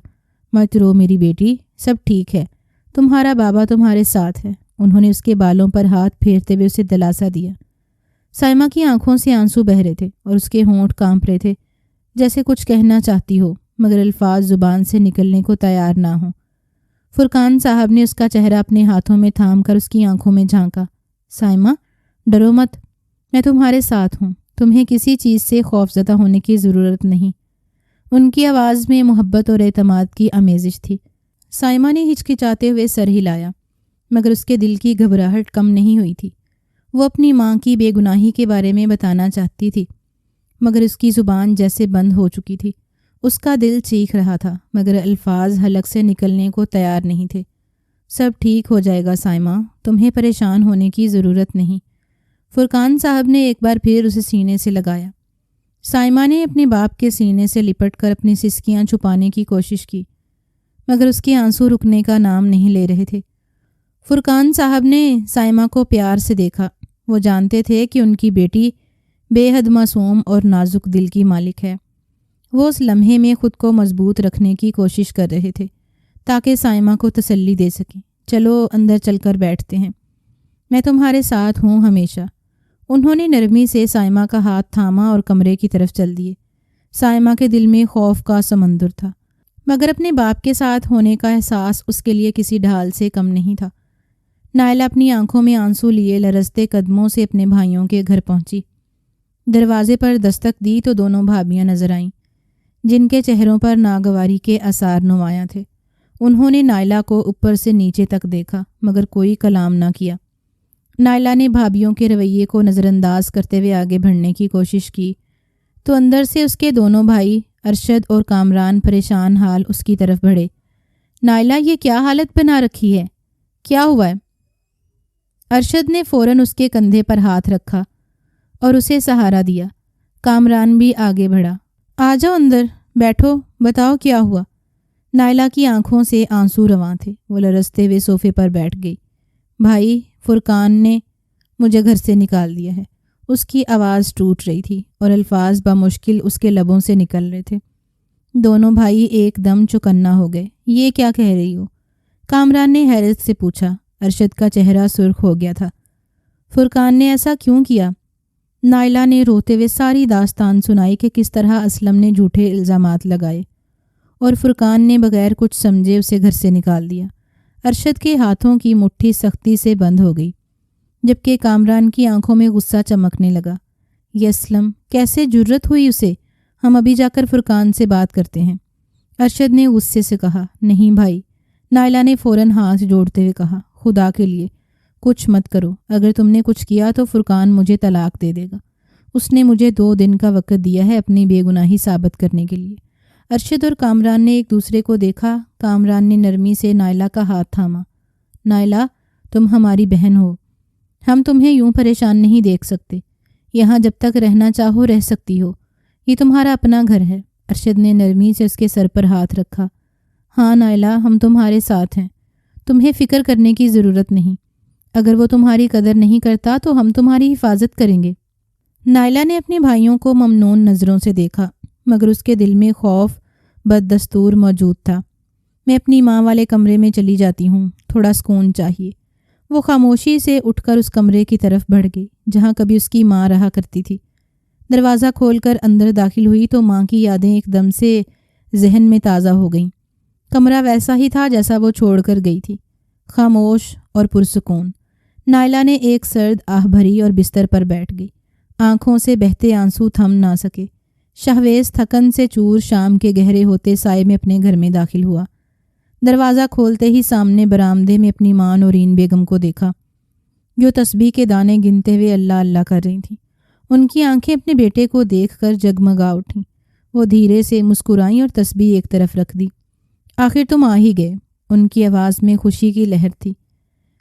مت رو میری بیٹی، سب ٹھیک ہے، تمہارا بابا تمہارے ساتھ ہے۔ انہوں نے اس کے بالوں پر ہاتھ پھیرتے ہوئے اسے دلاسا دیا۔ سائمہ کی آنکھوں سے آنسو بہہ رہے تھے اور اس کے ہونٹ کانپ رہے تھے، جیسے کچھ کہنا چاہتی ہو، مگر الفاظ زبان سے نکلنے کو تیار نہ ہوں۔ فرقان صاحب نے اس کا چہرہ اپنے ہاتھوں میں تھام کر اس کی آنکھوں میں جھانکا۔ سائمہ، ڈرو مت، میں تمہارے ساتھ ہوں، تمہیں کسی چیز سے خوفزدہ ہونے کی ضرورت نہیں۔ ان کی آواز میں محبت اور اعتماد کی آمیزش تھی۔ سائمہ نے ہچکچاتے ہوئے سر ہلایا، مگر اس کے دل کی گھبراہٹ کم نہیں ہوئی تھی۔ وہ اپنی ماں کی بے گناہی کے بارے میں بتانا چاہتی تھی، مگر اس کی زبان جیسے بند ہو چکی تھی۔ اس کا دل چیخ رہا تھا، مگر الفاظ حلق سے نکلنے کو تیار نہیں تھے۔ سب ٹھیک ہو جائے گا سائمہ، تمہیں پریشان ہونے کی ضرورت نہیں۔ فرقان صاحب نے ایک بار پھر اسے سینے سے لگایا۔ سائمہ نے اپنے باپ کے سینے سے لپٹ کر اپنی سسکیاں چھپانے کی کوشش کی، مگر اس کے آنسو رکنے کا نام نہیں لے رہے تھے۔ فرقان صاحب نے سائمہ کو پیار سے دیکھا۔ وہ جانتے تھے کہ ان کی بیٹی بے حد معصوم اور نازک دل کی مالک ہے۔ وہ اس لمحے میں خود کو مضبوط رکھنے کی کوشش کر رہے تھے تاکہ سائمہ کو تسلی دے سکیں۔ چلو اندر چل کر بیٹھتے ہیں، میں تمہارے ساتھ ہوں ہمیشہ۔ انہوں نے نرمی سے سائمہ کا ہاتھ تھاما اور کمرے کی طرف چل دیے۔ سائمہ کے دل میں خوف کا سمندر تھا، مگر اپنے باپ کے ساتھ ہونے کا احساس اس کے لیے کسی ڈھال سے کم نہیں تھا۔ نائلہ اپنی آنکھوں میں آنسو لیے لرزتے قدموں سے اپنے بھائیوں کے گھر پہنچی۔ دروازے پر دستک دی تو دونوں بھابیاں نظر آئیں، جن کے چہروں پر ناگواری کے آثار نمایاں تھے۔ انہوں نے نائلہ کو اوپر سے نیچے تک دیکھا مگر کوئی کلام نہ کیا۔ نائلہ نے بھابیوں کے رویے کو نظر انداز کرتے ہوئے آگے بڑھنے کی کوشش کی تو اندر سے اس کے دونوں بھائی ارشد اور کامران پریشان حال اس کی طرف بڑھے۔ نائلہ، یہ کیا حالت بنا رکھی ہے؟ کیا ہوا ہے؟ ارشد نے فوراً اس کے کندھے پر ہاتھ رکھا اور اسے سہارا دیا۔ کامران بھی آگے بڑھا۔ آ جاؤ اندر، بیٹھو، بتاؤ کیا ہوا؟ نائلہ کی آنکھوں سے آنسو رواں تھے۔ وہ لرزتے ہوئے صوفے پر بیٹھ گئی۔ بھائی، فرقان نے مجھے گھر سے نکال دیا ہے۔ اس کی آواز ٹوٹ رہی تھی اور الفاظ بمشکل اس کے لبوں سے نکل رہے تھے۔ دونوں بھائی ایک دم چوکنا ہو گئے۔ یہ کیا کہہ رہی ہو؟ کامران نے حیرت سے پوچھا۔ ارشد کا چہرہ سرخ ہو گیا تھا۔ فرقان نے ایسا کیوں کیا؟ نائلہ نے روتے ہوئے ساری داستان سنائی کہ کس طرح اسلم نے جھوٹے الزامات لگائے اور فرقان نے بغیر کچھ سمجھے اسے گھر سے نکال دیا۔ ارشد کے ہاتھوں کی مٹھی سختی سے بند ہو گئی، جبکہ کامران کی آنکھوں میں غصہ چمکنے لگا۔ یہ اسلم، کیسے جرت ہوئی اسے؟ ہم ابھی جا کر فرقان سے بات کرتے ہیں، ارشد نے غصے سے کہا۔ نہیں بھائی، نائلہ نے فوراً ہاتھ جوڑتے ہوئے کہا، خدا کے لیے کچھ مت کرو۔ اگر تم نے کچھ کیا تو فرقان مجھے طلاق دے دے گا۔ اس نے مجھے 2 دن کا وقت دیا ہے اپنی بے گناہی ثابت کرنے کے لیے۔ ارشد اور کامران نے ایک دوسرے کو دیکھا۔ کامران نے نرمی سے نائلہ کا ہاتھ تھاما۔ نائلہ، تم ہماری بہن ہو، ہم تمہیں یوں پریشان نہیں دیکھ سکتے۔ یہاں جب تک رہنا چاہو رہ سکتی ہو، یہ تمہارا اپنا گھر ہے۔ ارشد نے نرمی سے اس کے سر پر ہاتھ رکھا۔ ہاں نائلہ، ہم تمہارے ساتھ ہیں، تمہیں فکر کرنے کی ضرورت نہیں۔ اگر وہ تمہاری قدر نہیں کرتا تو ہم تمہاری حفاظت کریں گے۔ نائلہ نے اپنے بھائیوں کو ممنون نظروں سے دیکھا، مگر اس کے دل میں خوف بد دستور موجود تھا۔ میں اپنی ماں والے کمرے میں چلی جاتی ہوں، تھوڑا سکون چاہیے۔ وہ خاموشی سے اٹھ کر اس کمرے کی طرف بڑھ گئی جہاں کبھی اس کی ماں رہا کرتی تھی۔ دروازہ کھول کر اندر داخل ہوئی تو ماں کی یادیں ایک دم سے ذہن میں تازہ ہو گئیں۔ کمرہ ویسا ہی تھا جیسا وہ چھوڑ کر گئی تھی، خاموش اور پرسکون۔ نائلہ نے ایک سرد آہ بھری اور بستر پر بیٹھ گئی۔ آنکھوں سے بہتے آنسو تھم نہ سکے۔ شہویز تھکن سے چور شام کے گہرے ہوتے سائے میں اپنے گھر میں داخل ہوا۔ دروازہ کھولتے ہی سامنے برآمدے میں اپنی ماں نورین بیگم کو دیکھا، جو تسبیح کے دانے گنتے ہوئے اللہ اللہ کر رہی تھیں۔ ان کی آنکھیں اپنے بیٹے کو دیکھ کر جگمگا اٹھیں۔ وہ دھیرے سے مسکرائیں اور تسبیح ایک طرف رکھ دی۔ آخر تم آ ہی گئے، ان کی آواز میں خوشی کی لہر تھی۔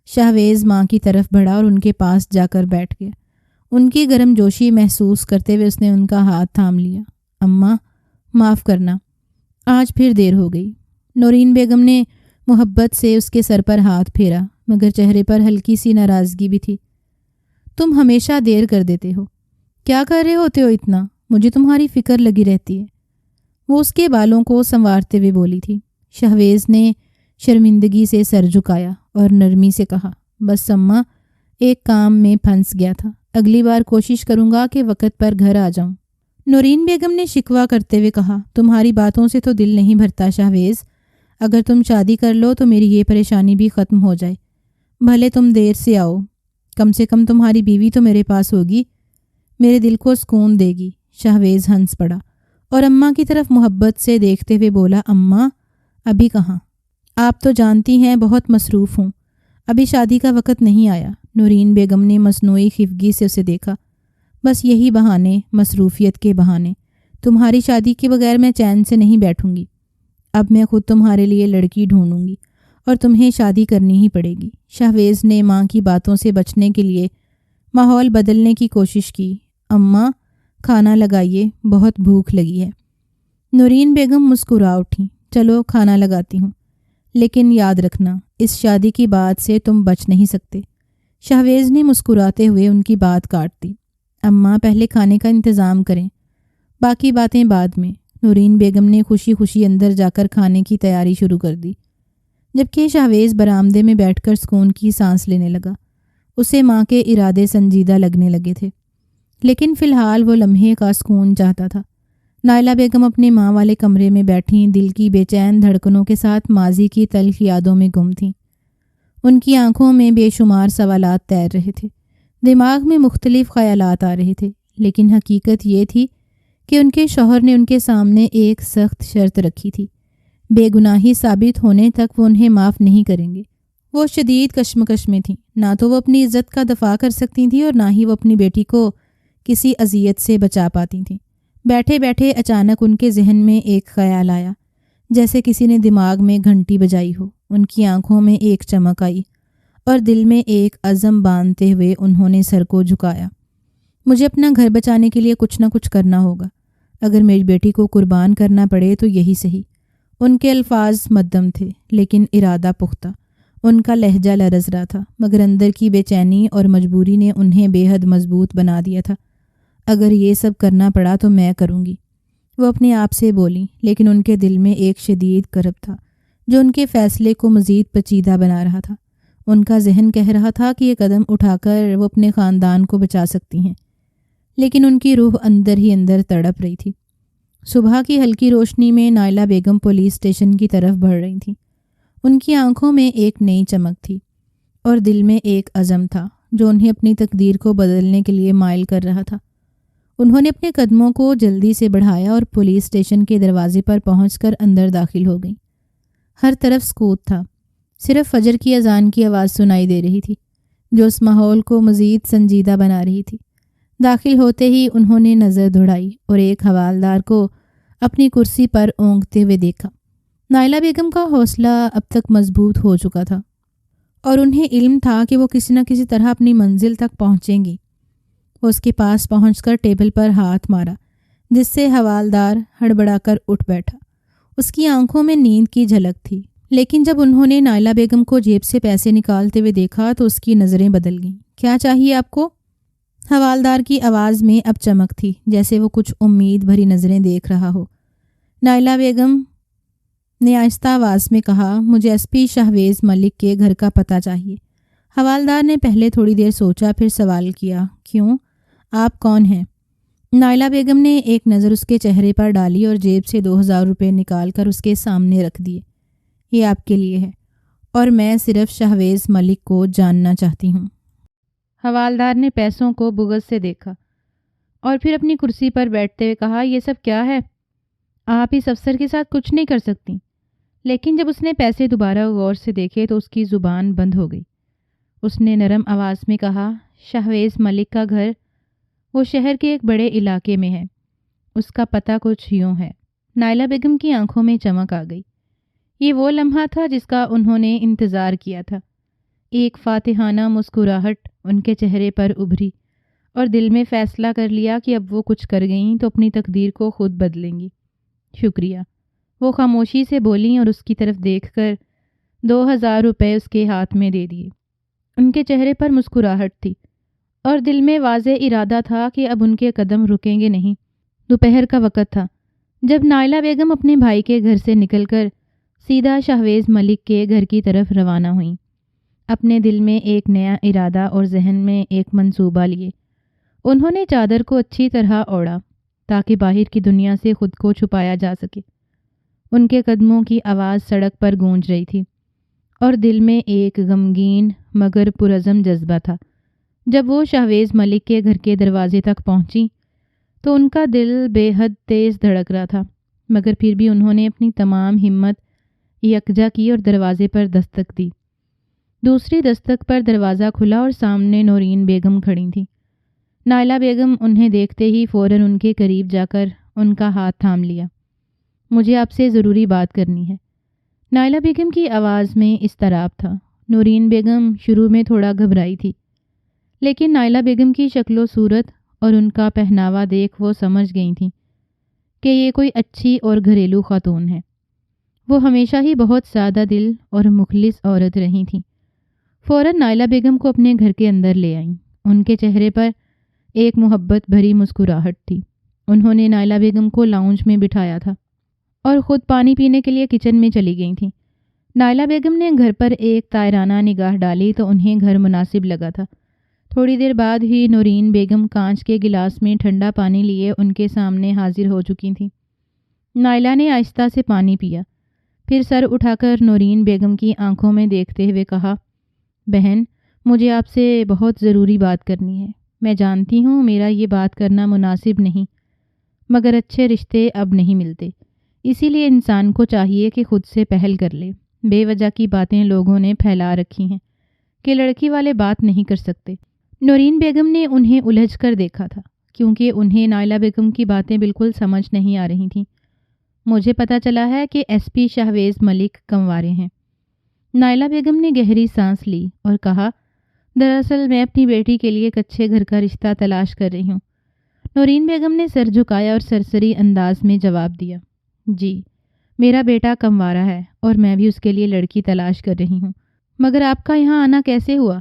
شہویز ماں کی طرف بڑھا اور ان کے پاس جا کر بیٹھ گیا۔ ان کی گرم جوشی محسوس کرتے ہوئے اس نے ان کا ہاتھ تھام لیا۔ اماں، معاف کرنا، آج پھر دیر ہو گئی۔ نورین بیگم نے محبت سے اس کے سر پر ہاتھ پھیرا، مگر چہرے پر ہلکی سی ناراضگی بھی تھی۔ تم ہمیشہ دیر کر دیتے ہو، کیا کر رہے ہوتے ہو اتنا؟ مجھے تمہاری فکر لگی رہتی ہے۔ وہ اس کے بالوں کو سنوارتے ہوئے بولی تھی۔ شہویز نے شرمندگی سے سر جھکایا اور نرمی سے کہا، بس اماں، ایک کام میں پھنس گیا تھا، اگلی بار کوشش کروں گا کہ وقت پر گھر آ جاؤں۔ نورین بیگم نے شکوہ کرتے ہوئے کہا، تمہاری باتوں سے تو دل نہیں بھرتا شہویز۔ اگر تم شادی کر لو تو میری یہ پریشانی بھی ختم ہو جائے۔ بھلے تم دیر سے آؤ، کم سے کم تمہاری بیوی تو میرے پاس ہوگی، میرے دل کو سکون دے گی۔ شہویز ہنس پڑا اور اماں کی طرف محبت سے دیکھتے ہوئے بولا، اماں، ابھی کہاں؟ آپ تو جانتی ہیں بہت مصروف ہوں، ابھی شادی کا وقت نہیں آیا۔ نورین بیگم نے مصنوعی خفگی سے اسے دیکھا۔ بس یہی بہانے، مصروفیت کے بہانے۔ تمہاری شادی کے بغیر میں چین سے نہیں بیٹھوں گی۔ اب میں خود تمہارے لیے لڑکی ڈھونڈوں گی اور تمہیں شادی کرنی ہی پڑے گی۔ شہویز نے ماں کی باتوں سے بچنے کے لیے ماحول بدلنے کی کوشش کی۔ اماں کھانا لگائیے، بہت بھوک لگی ہے۔ نورین بیگم مسکرا اٹھیں۔ چلو کھانا لگاتی ہوں، لیکن یاد رکھنا اس شادی کی بات سے تم بچ نہیں سکتے۔ شہویز نے مسکراتے ہوئے ان کی بات کاٹ دی۔ اماں پہلے کھانے کا انتظام کریں، باقی باتیں بعد میں۔ نورین بیگم نے خوشی خوشی اندر جا کر کھانے کی تیاری شروع کر دی، جبکہ شہویز برآمدے میں بیٹھ کر سکون کی سانس لینے لگا۔ اسے ماں کے ارادے سنجیدہ لگنے لگے تھے، لیکن فی الحال وہ لمحے کا سکون چاہتا تھا۔ نائلہ بیگم اپنے ماں والے کمرے میں بیٹھیں، دل کی بے چین دھڑکنوں کے ساتھ ماضی کی تلخ یادوں میں گم تھیں۔ ان کی آنکھوں میں بے شمار سوالات تیر رہے تھے، دماغ میں مختلف خیالات آ رہے تھے، لیکن حقیقت یہ تھی کہ ان کے شوہر نے ان کے سامنے ایک سخت شرط رکھی تھی۔ بے گناہی ثابت ہونے تک وہ انہیں معاف نہیں کریں گے۔ وہ شدید کشمکش میں تھیں، نہ تو وہ اپنی عزت کا دفاع کر سکتی تھیں اور نہ ہی وہ اپنی بیٹی کو کسی اذیت سے بچا پاتی تھیں۔ بیٹھے بیٹھے اچانک ان کے ذہن میں ایک خیال آیا، جیسے کسی نے دماغ میں گھنٹی بجائی ہو۔ ان کی آنکھوں میں ایک چمک آئی اور دل میں ایک عزم باندھتے ہوئے انہوں نے سر کو جھکایا۔ مجھے اپنا گھر بچانے کے لیے کچھ نہ کچھ کرنا ہوگا، اگر میری بیٹی کو قربان کرنا پڑے تو یہی صحیح۔ ان کے الفاظ مدھم تھے، لیکن ارادہ پختہ۔ ان کا لہجہ لرز رہا تھا، مگر اندر کی بے چینی اور مجبوری نے انہیں بے حد مضبوط بنا دیا تھا۔ اگر یہ سب کرنا پڑا تو میں کروں گی، وہ اپنے آپ سے بولیں، لیکن ان کے دل میں ایک شدید کرب تھا جو ان کے فیصلے کو مزید پیچیدہ بنا رہا تھا۔ ان کا ذہن کہہ رہا تھا کہ یہ قدم اٹھا کر وہ اپنے خاندان کو بچا سکتی ہیں، لیکن ان کی روح اندر ہی اندر تڑپ رہی تھی۔ صبح کی ہلکی روشنی میں نائلہ بیگم پولیس اسٹیشن کی طرف بڑھ رہی تھیں۔ ان کی آنکھوں میں ایک نئی چمک تھی اور دل میں ایک عزم تھا جو انہیں اپنی تقدیر کو بدلنے کے لیے مائل کر رہا تھا۔ انہوں نے اپنے قدموں کو جلدی سے بڑھایا اور پولیس اسٹیشن کے دروازے پر پہنچ کر اندر داخل ہو گئیں۔ ہر طرف سکوت تھا، صرف فجر کی اذان کی آواز سنائی دے رہی تھی جو اس ماحول کو مزید سنجیدہ بنا رہی تھی۔ داخل ہوتے ہی انہوں نے نظر دوڑائی اور ایک حوالدار کو اپنی کرسی پر اونگتے ہوئے دیکھا۔ نائلہ بیگم کا حوصلہ اب تک مضبوط ہو چکا تھا اور انہیں علم تھا کہ وہ کسی نہ کسی طرح اپنی منزل تک پہنچیں گی۔ وہ اس کے پاس پہنچ کر ٹیبل پر ہاتھ مارا، جس سے حوالدار ہڑبڑا کر اٹھ بیٹھا۔ اس کی آنکھوں میں نیند کی جھلک تھی، لیکن جب انہوں نے نائلہ بیگم کو جیب سے پیسے نکالتے ہوئے دیکھا تو اس کی نظریں بدل گئیں۔ کیا چاہیے آپ کو؟ حوالدار کی آواز میں اب چمک تھی، جیسے وہ کچھ امید بھری نظریں دیکھ رہا ہو۔ نائلہ بیگم نے آہستہ آواز میں کہا، مجھے ایس پی شہویز ملک کے گھر کا پتہ چاہیے۔ حوالدار نے پہلے تھوڑی دیر سوچا، پھر سوال کیا، کیوں؟ آپ کون ہیں؟ نائلہ بیگم نے ایک نظر اس کے چہرے پر ڈالی اور جیب سے 2000 روپے نکال کر اس کے سامنے رکھ دیے۔ یہ آپ کے لیے ہے اور میں صرف شہویز ملک کو جاننا چاہتی ہوں۔ حوالدار نے پیسوں کو بغض سے دیکھا اور پھر اپنی کرسی پر بیٹھتے ہوئے کہا، یہ سب کیا ہے؟ آپ اس افسر کے ساتھ کچھ نہیں کر سکتی۔ لیکن جب اس نے پیسے دوبارہ غور سے دیکھے تو اس کی زبان بند ہو گئی۔ اس نے نرم آواز میں کہا، شہویز ملک کا گھر وہ شہر کے ایک بڑے علاقے میں ہے، اس کا پتہ کچھ یوں ہے۔ نائلہ بیگم کی آنکھوں میں چمک آ گئی۔ یہ وہ لمحہ تھا جس کا انہوں نے انتظار کیا تھا۔ ایک فاتحانہ مسکراہٹ ان کے چہرے پر ابھری اور دل میں فیصلہ کر لیا کہ اب وہ کچھ کر گئیں تو اپنی تقدیر کو خود بدلیں گی۔ شکریہ، وہ خاموشی سے بولیں اور اس کی طرف دیکھ کر 2000 روپے اس کے ہاتھ میں دے دیے۔ ان کے چہرے پر مسکراہٹ تھی اور دل میں واضح ارادہ تھا کہ اب ان کے قدم رکیں گے نہیں۔ دوپہر کا وقت تھا جب نائلہ بیگم اپنے بھائی کے گھر سے نکل کر سیدھا شہویز ملک کے گھر کی طرف روانہ ہوئیں۔ اپنے دل میں ایک نیا ارادہ اور ذہن میں ایک منصوبہ لیے، انہوں نے چادر کو اچھی طرح اوڑھا تاکہ باہر کی دنیا سے خود کو چھپایا جا سکے۔ ان کے قدموں کی آواز سڑک پر گونج رہی تھی اور دل میں ایک غمگین مگر پرعزم جذبہ تھا۔ جب وہ شہویز ملک کے گھر کے دروازے تک پہنچی تو ان کا دل بے حد تیز دھڑک رہا تھا، مگر پھر بھی انہوں نے اپنی تمام ہمت یکجا کی اور دروازے پر دستک دی۔ دوسری دستک پر دروازہ کھلا اور سامنے نورین بیگم کھڑی تھیں۔ نائلہ بیگم انہیں دیکھتے ہی فوراً ان کے قریب جا کر ان کا ہاتھ تھام لیا۔ مجھے آپ سے ضروری بات کرنی ہے۔ نائلہ بیگم کی آواز میں اضطراب تھا۔ نورین بیگم شروع میں تھوڑا گھبرائی تھی، لیکن نائلہ بیگم کی شکل و صورت اور ان کا پہناوا دیکھ وہ سمجھ گئی تھیں کہ یہ کوئی اچھی اور گھریلو خاتون ہے۔ وہ ہمیشہ ہی بہت سادہ دل اور مخلص عورت رہی تھیں۔ فوراً نائلہ بیگم کو اپنے گھر کے اندر لے آئیں۔ ان کے چہرے پر ایک محبت بھری مسکراہٹ تھی۔ انہوں نے نائلہ بیگم کو لاؤنج میں بٹھایا تھا اور خود پانی پینے کے لیے کچن میں چلی گئی تھیں۔ نائلہ بیگم نے گھر پر ایک طائرانہ نگاہ ڈالی تو انہیں گھر مناسب لگا تھا۔ تھوڑی دیر بعد ہی نورین بیگم کانچ کے گلاس میں ٹھنڈا پانی لیے ان کے سامنے حاضر ہو چکی تھیں۔ نائلہ نے آہستہ سے پانی پیا، پھر سر اٹھا کر نورین بیگم کی آنکھوں میں دیکھتے ہوئے کہا، بہن، مجھے آپ سے بہت ضروری بات کرنی ہے۔ میں جانتی ہوں میرا یہ بات کرنا مناسب نہیں، مگر اچھے رشتے اب نہیں ملتے، اسی لیے انسان کو چاہیے کہ خود سے پہل کر لے۔ بے وجہ کی باتیں لوگوں نے پھیلا رکھی ہیں کہ لڑکی والے بات نہیں کر سکتے۔ نورین بیگم نے انہیں الجھ کر دیکھا تھا، کیونکہ انہیں نائلہ بیگم کی باتیں بالکل سمجھ نہیں آ رہی تھیں۔ مجھے پتہ چلا ہے کہ ایس پی شہویز ملک کنوارے ہیں۔ نائلہ بیگم نے گہری سانس لی اور کہا، دراصل میں اپنی بیٹی کے لیے ایک اچھے گھر کا رشتہ تلاش کر رہی ہوں۔ نورین بیگم نے سر جھکایا اور سرسری انداز میں جواب دیا، جی، میرا بیٹا کنوارا ہے اور میں بھی اس کے لیے لڑکی تلاش کر رہی ہوں، مگر آپ کا یہاں آنا کیسے ہوا؟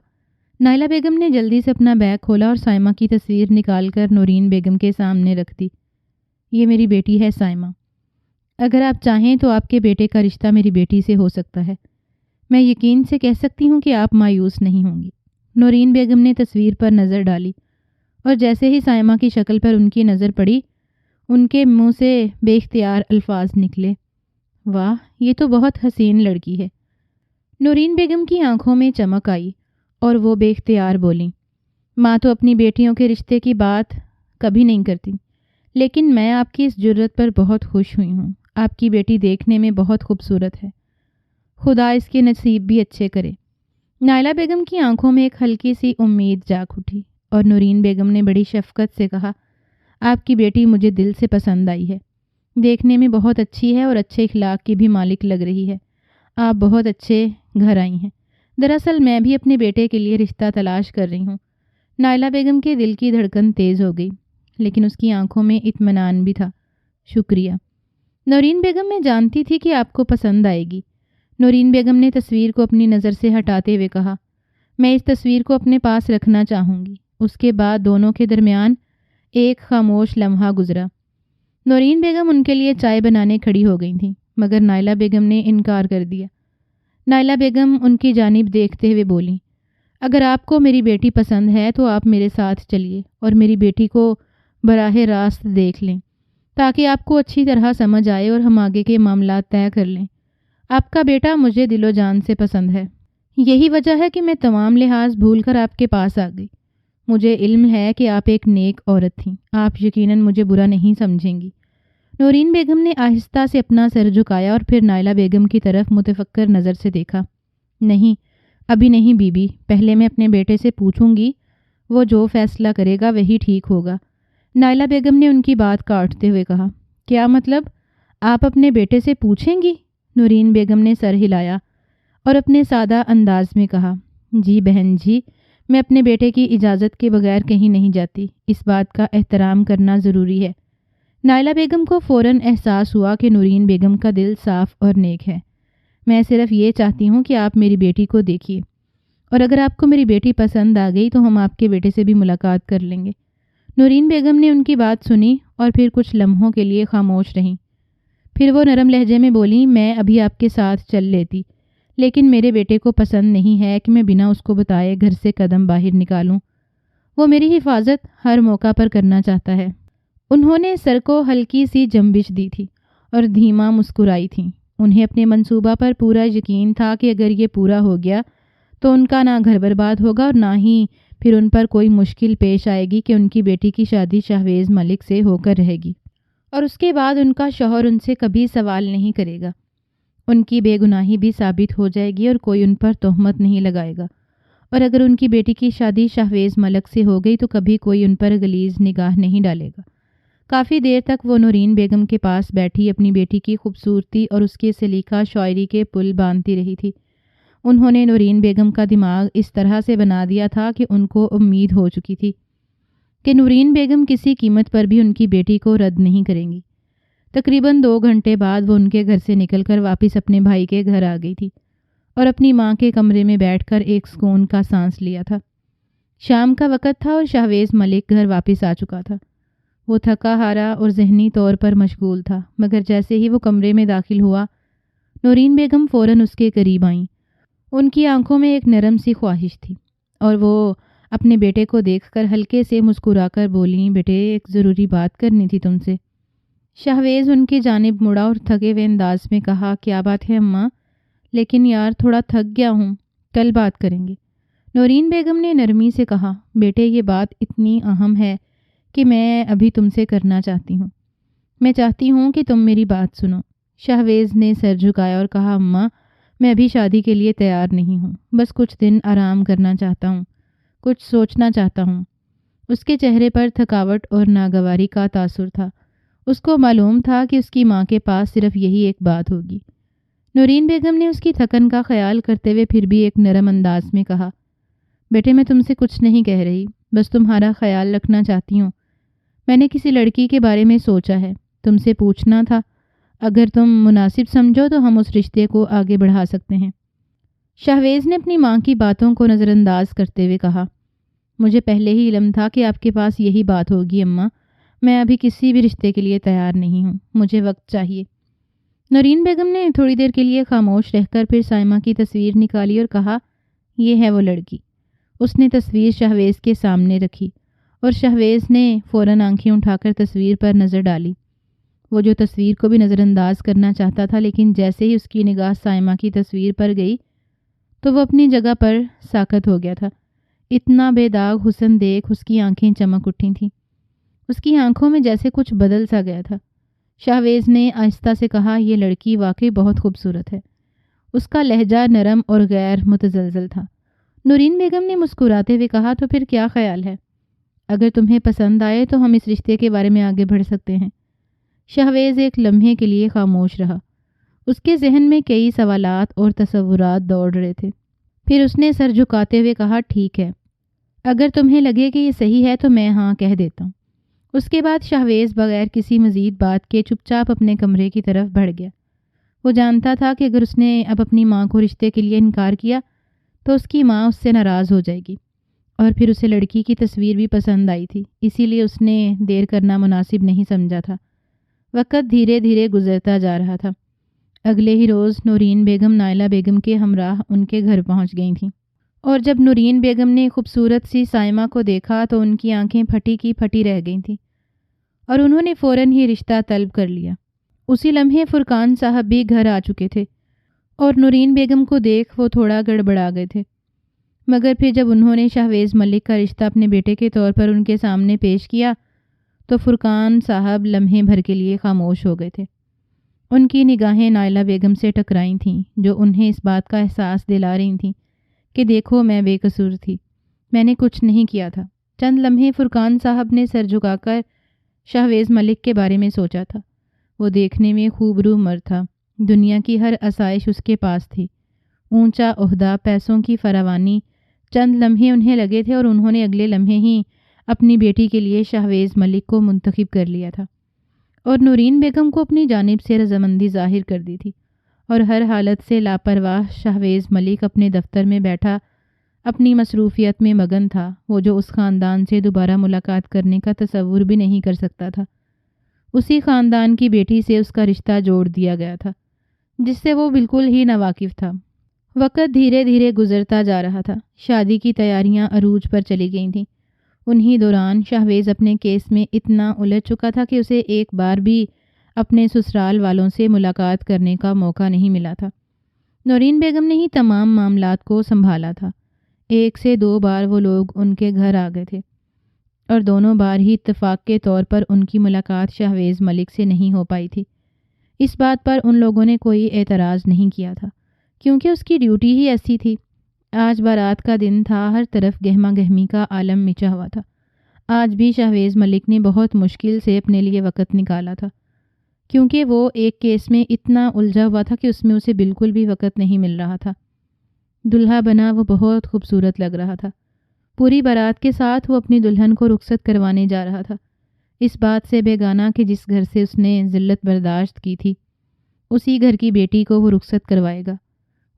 نائلہ بیگم نے جلدی سے اپنا بیگ کھولا اور سائمہ کی تصویر نکال کر نورین بیگم کے سامنے رکھ دی۔ یہ میری بیٹی ہے سائمہ۔ اگر آپ چاہیں تو آپ کے بیٹے کا رشتہ میری بیٹی سے ہو سکتا ہے۔ میں یقین سے کہہ سکتی ہوں کہ آپ مایوس نہیں ہوں گی۔ نورین بیگم نے تصویر پر نظر ڈالی اور جیسے ہی سائمہ کی شکل پر ان کی نظر پڑی، ان کے منہ سے بے اختیار الفاظ نکلے، واہ، یہ تو بہت حسین لڑکی ہے۔ نورین بیگم کی آنکھوں میں چمک آئی اور وہ بے اختیار بولیں، ماں تو اپنی بیٹیوں کے رشتے کی بات کبھی نہیں کرتی، لیکن میں آپ کی اس جرت پر بہت خوش ہوئی ہوں۔ آپ کی بیٹی دیکھنے میں بہت خوبصورت ہے، خدا اس کے نصیب بھی اچھے کرے۔ نائلہ بیگم کی آنکھوں میں ایک ہلکی سی امید جاگ اٹھی اور نورین بیگم نے بڑی شفقت سے کہا، آپ کی بیٹی مجھے دل سے پسند آئی ہے، دیکھنے میں بہت اچھی ہے اور اچھے اخلاق کی بھی مالک لگ رہی ہے۔ آپ بہت اچھے گھر آئی ہیں۔ دراصل میں بھی اپنے بیٹے کے لیے رشتہ تلاش کر رہی ہوں۔ نائلہ بیگم کے دل کی دھڑکن تیز ہو گئی، لیکن اس کی آنکھوں میں اطمینان بھی تھا۔ شکریہ نورین بیگم، میں جانتی تھی کہ آپ کو پسند آئے گی۔ نورین بیگم نے تصویر کو اپنی نظر سے ہٹاتے ہوئے کہا، میں اس تصویر کو اپنے پاس رکھنا چاہوں گی۔ اس کے بعد دونوں کے درمیان ایک خاموش لمحہ گزرا۔ نورین بیگم ان کے لیے چائے بنانے کھڑی ہو گئی تھیں، مگر نائلہ بیگم نے انکار کر دیا۔ نائلہ بیگم ان کی جانب دیکھتے ہوئے بولیں، اگر آپ کو میری بیٹی پسند ہے تو آپ میرے ساتھ چلیے اور میری بیٹی کو براہ راست دیکھ لیں، تاکہ آپ کو اچھی طرح سمجھ آئے اور ہم آگے کے معاملات طے کر لیں۔ آپ کا بیٹا مجھے دل و جان سے پسند ہے، یہی وجہ ہے کہ میں تمام لحاظ بھول کر آپ کے پاس آ گئی۔ مجھے علم ہے کہ آپ ایک نیک عورت تھیں، آپ یقیناً مجھے برا نہیں سمجھیں گی۔ نورین بیگم نے آہستہ سے اپنا سر جھکایا اور پھر نائلہ بیگم کی طرف متفکر نظر سے دیکھا۔ نہیں، ابھی نہیں بی بی، پہلے میں اپنے بیٹے سے پوچھوں گی، وہ جو فیصلہ کرے گا وہی ٹھیک ہوگا۔ نائلہ بیگم نے ان کی بات کاٹتے ہوئے کہا، کیا مطلب؟ آپ اپنے بیٹے سے پوچھیں گی؟ نورین بیگم نے سر ہلایا اور اپنے سادہ انداز میں کہا، جی بہن جی، میں اپنے بیٹے کی اجازت کے بغیر کہیں نہیں جاتی، اس بات کا احترام کرنا ضروری ہے۔ نائلہ بیگم کو فوراً احساس ہوا کہ نورین بیگم کا دل صاف اور نیک ہے۔ میں صرف یہ چاہتی ہوں کہ آپ میری بیٹی کو دیکھیے، اور اگر آپ کو میری بیٹی پسند آ گئی تو ہم آپ کے بیٹے سے بھی ملاقات کر لیں گے۔ نورین بیگم نے ان کی بات سنی اور پھر کچھ لمحوں کے لیے خاموش رہیں، پھر وہ نرم لہجے میں بولیں، میں ابھی آپ کے ساتھ چل لیتی، لیکن میرے بیٹے کو پسند نہیں ہے کہ میں بنا اس کو بتائے گھر سے قدم باہر نکالوں۔ وہ میری حفاظت ہر موقع پر کرنا چاہتا ہے۔ انہوں نے سر کو ہلکی سی جنبش دی تھی اور دھیما مسکرائی تھیں۔ انہیں اپنے منصوبہ پر پورا یقین تھا کہ اگر یہ پورا ہو گیا تو ان کا نہ گھر برباد ہوگا اور نہ ہی پھر ان پر کوئی مشکل پیش آئے گی کہ ان کی بیٹی کی شادی شہویز ملک سے ہو کر رہے گی، اور اس کے بعد ان کا شوہر ان سے کبھی سوال نہیں کرے گا۔ ان کی بے گناہی بھی ثابت ہو جائے گی اور کوئی ان پر تہمت نہیں لگائے گا، اور اگر ان کی بیٹی کی شادی شہویز ملک سے ہو گئی تو کبھی کوئی ان پر غلیظ نگاہ نہیں ڈالے گا۔ کافی دیر تک وہ نورین بیگم کے پاس بیٹھی اپنی بیٹی کی خوبصورتی اور اس کے سلیقہ شاعری کے پل باندھتی رہی تھی۔ انہوں نے نورین بیگم کا دماغ اس طرح سے بنا دیا تھا کہ ان کو امید ہو چکی تھی کہ نورین بیگم کسی قیمت پر بھی ان کی بیٹی کو رد نہیں کریں گی۔ تقریباً 2 گھنٹے بعد وہ ان کے گھر سے نکل کر واپس اپنے بھائی کے گھر آ گئی تھی اور اپنی ماں کے کمرے میں بیٹھ کر ایک سکون کا سانس لیا تھا۔ شام کا وقت تھا اور شہویز ملک گھر واپس آ چکا تھا۔ وہ تھکا ہارا اور ذہنی طور پر مشغول تھا، مگر جیسے ہی وہ کمرے میں داخل ہوا، نورین بیگم فوراً اس کے قریب آئیں۔ ان کی آنکھوں میں ایک نرم سی خواہش تھی اور وہ اپنے بیٹے کو دیکھ کر ہلکے سے مسکرا کر بولیں، بیٹے ایک ضروری بات کرنی تھی تم سے۔ شہویز ان کی جانب مڑا اور تھکے ہوئے انداز میں کہا، کیا بات ہے اماں؟ لیکن یار تھوڑا تھک گیا ہوں، کل بات کریں گے۔ نورین بیگم نے نرمی سے کہا، بیٹے یہ بات اتنی اہم ہے کہ میں ابھی تم سے کرنا چاہتی ہوں۔ میں چاہتی ہوں کہ تم میری بات سنو۔ شہویز نے سر جھکایا اور کہا، اماں میں ابھی شادی کے لیے تیار نہیں ہوں، بس کچھ دن آرام کرنا چاہتا ہوں، کچھ سوچنا چاہتا ہوں۔ اس کے چہرے پر تھکاوٹ اور ناگواری کا تاثر تھا۔ اس کو معلوم تھا کہ اس کی ماں کے پاس صرف یہی ایک بات ہوگی۔ نورین بیگم نے اس کی تھکن کا خیال کرتے ہوئے پھر بھی ایک نرم انداز میں کہا، بیٹے میں تم سے کچھ نہیں کہہ رہی، بس تمہارا خیال رکھنا چاہتی ہوں۔ میں نے کسی لڑکی کے بارے میں سوچا ہے، تم سے پوچھنا تھا، اگر تم مناسب سمجھو تو ہم اس رشتے کو آگے بڑھا سکتے ہیں۔ شہویز نے اپنی ماں کی باتوں کو نظر انداز کرتے ہوئے کہا، مجھے پہلے ہی علم تھا کہ آپ کے پاس یہی بات ہوگی اماں، میں ابھی کسی بھی رشتے کے لیے تیار نہیں ہوں، مجھے وقت چاہیے۔ نورین بیگم نے تھوڑی دیر کے لیے خاموش رہ کر پھر سائمہ کی تصویر نکالی اور کہا، یہ ہے وہ لڑکی۔ اس نے تصویر شہویز کے سامنے رکھی اور شہویز نے فوراً آنکھیں اٹھا کر تصویر پر نظر ڈالی۔ وہ جو تصویر کو بھی نظر انداز کرنا چاہتا تھا، لیکن جیسے ہی اس کی نگاہ سائمہ کی تصویر پر گئی تو وہ اپنی جگہ پر ساکت ہو گیا تھا۔ اتنا بے داغ حسن دیکھ اس کی آنکھیں چمک اٹھی تھیں۔ اس کی آنکھوں میں جیسے کچھ بدل سا گیا تھا۔ شہویز نے آہستہ سے کہا، یہ لڑکی واقعی بہت خوبصورت ہے۔ اس کا لہجہ نرم اور غیر متزلزل تھا۔ نورین بیگم نے مسکراتے ہوئے کہا، تو پھر کیا خیال ہے؟ اگر تمہیں پسند آئے تو ہم اس رشتے کے بارے میں آگے بڑھ سکتے ہیں۔ شہویز ایک لمحے کے لیے خاموش رہا۔ اس کے ذہن میں کئی سوالات اور تصورات دوڑ رہے تھے۔ پھر اس نے سر جھکاتے ہوئے کہا، ٹھیک ہے، اگر تمہیں لگے کہ یہ صحیح ہے تو میں ہاں کہہ دیتا ہوں۔ اس کے بعد شہویز بغیر کسی مزید بات کے چپ چاپ اپنے کمرے کی طرف بڑھ گیا۔ وہ جانتا تھا کہ اگر اس نے اب اپنی ماں کو رشتے کے لیے انکار کیا تو اس کی ماں اس سے ناراض ہو جائے گی، اور پھر اسے لڑکی کی تصویر بھی پسند آئی تھی، اسی لیے اس نے دیر کرنا مناسب نہیں سمجھا تھا۔ وقت دھیرے دھیرے گزرتا جا رہا تھا۔ اگلے ہی روز نورین بیگم نائلہ بیگم کے ہمراہ ان کے گھر پہنچ گئی تھیں، اور جب نورین بیگم نے خوبصورت سی سائمہ کو دیکھا تو ان کی آنکھیں پھٹی کی پھٹی رہ گئی تھیں، اور انہوں نے فوراً ہی رشتہ طلب کر لیا۔ اسی لمحے فرقان صاحب بھی گھر آ چکے تھے، اور نورین بیگم کو دیکھ وہ تھوڑا گڑبڑا گئے تھے، مگر پھر جب انہوں نے شہویز ملک کا رشتہ اپنے بیٹے کے طور پر ان کے سامنے پیش کیا تو فرقان صاحب لمحے بھر کے لیے خاموش ہو گئے تھے۔ ان کی نگاہیں نائلہ بیگم سے ٹکرائی تھیں، جو انہیں اس بات کا احساس دلا رہی تھیں کہ دیکھو میں بے قصور تھی، میں نے کچھ نہیں کیا تھا۔ چند لمحے فرقان صاحب نے سر جھکا کر شہویز ملک کے بارے میں سوچا تھا۔ وہ دیکھنے میں خوبرو مرد تھا، دنیا کی ہر آسائش اس کے پاس تھی، اونچا عہدہ، پیسوں کی فراوانی۔ چند لمحے انہیں لگے تھے اور انہوں نے اگلے لمحے ہی اپنی بیٹی کے لیے شہویز ملک کو منتخب کر لیا تھا، اور نورین بیگم کو اپنی جانب سے رضامندی ظاہر کر دی تھی، اور ہر حالت سے لاپرواہ شہویز ملک اپنے دفتر میں بیٹھا اپنی مصروفیت میں مگن تھا، وہ جو اس خاندان سے دوبارہ ملاقات کرنے کا تصور بھی نہیں کر سکتا تھا۔ اسی خاندان کی بیٹی سے اس کا رشتہ جوڑ دیا گیا تھا جس سے وہ بالکل ہی ناواقف تھا۔ وقت دھیرے دھیرے گزرتا جا رہا تھا۔ شادی کی تیاریاں عروج پر چلی گئی تھیں۔ انہی دوران شہویز اپنے کیس میں اتنا الجھ چکا تھا کہ اسے ایک بار بھی اپنے سسرال والوں سے ملاقات کرنے کا موقع نہیں ملا تھا۔ نورین بیگم نے ہی تمام معاملات کو سنبھالا تھا۔ 1 سے 2 بار وہ لوگ ان کے گھر آ گئے تھے، اور دونوں بار ہی اتفاق کے طور پر ان کی ملاقات شہویز ملک سے نہیں ہو پائی تھی۔ اس بات پر ان لوگوں نے کوئی اعتراض نہیں کیا تھا، کیونکہ اس کی ڈیوٹی ہی ایسی تھی۔ آج بارات کا دن تھا، ہر طرف گہما گہمی کا عالم مچا ہوا تھا۔ آج بھی شہویز ملک نے بہت مشکل سے اپنے لیے وقت نکالا تھا، کیونکہ وہ ایک کیس میں اتنا الجھا ہوا تھا کہ اس میں اسے بالکل بھی وقت نہیں مل رہا تھا۔ دلہا بنا وہ بہت خوبصورت لگ رہا تھا۔ پوری بارات کے ساتھ وہ اپنی دلہن کو رخصت کروانے جا رہا تھا، اس بات سے بیگانہ کہ جس گھر سے اس نے ذلت برداشت کی تھی اسی گھر کی بیٹی کو وہ رخصت کروائے گا۔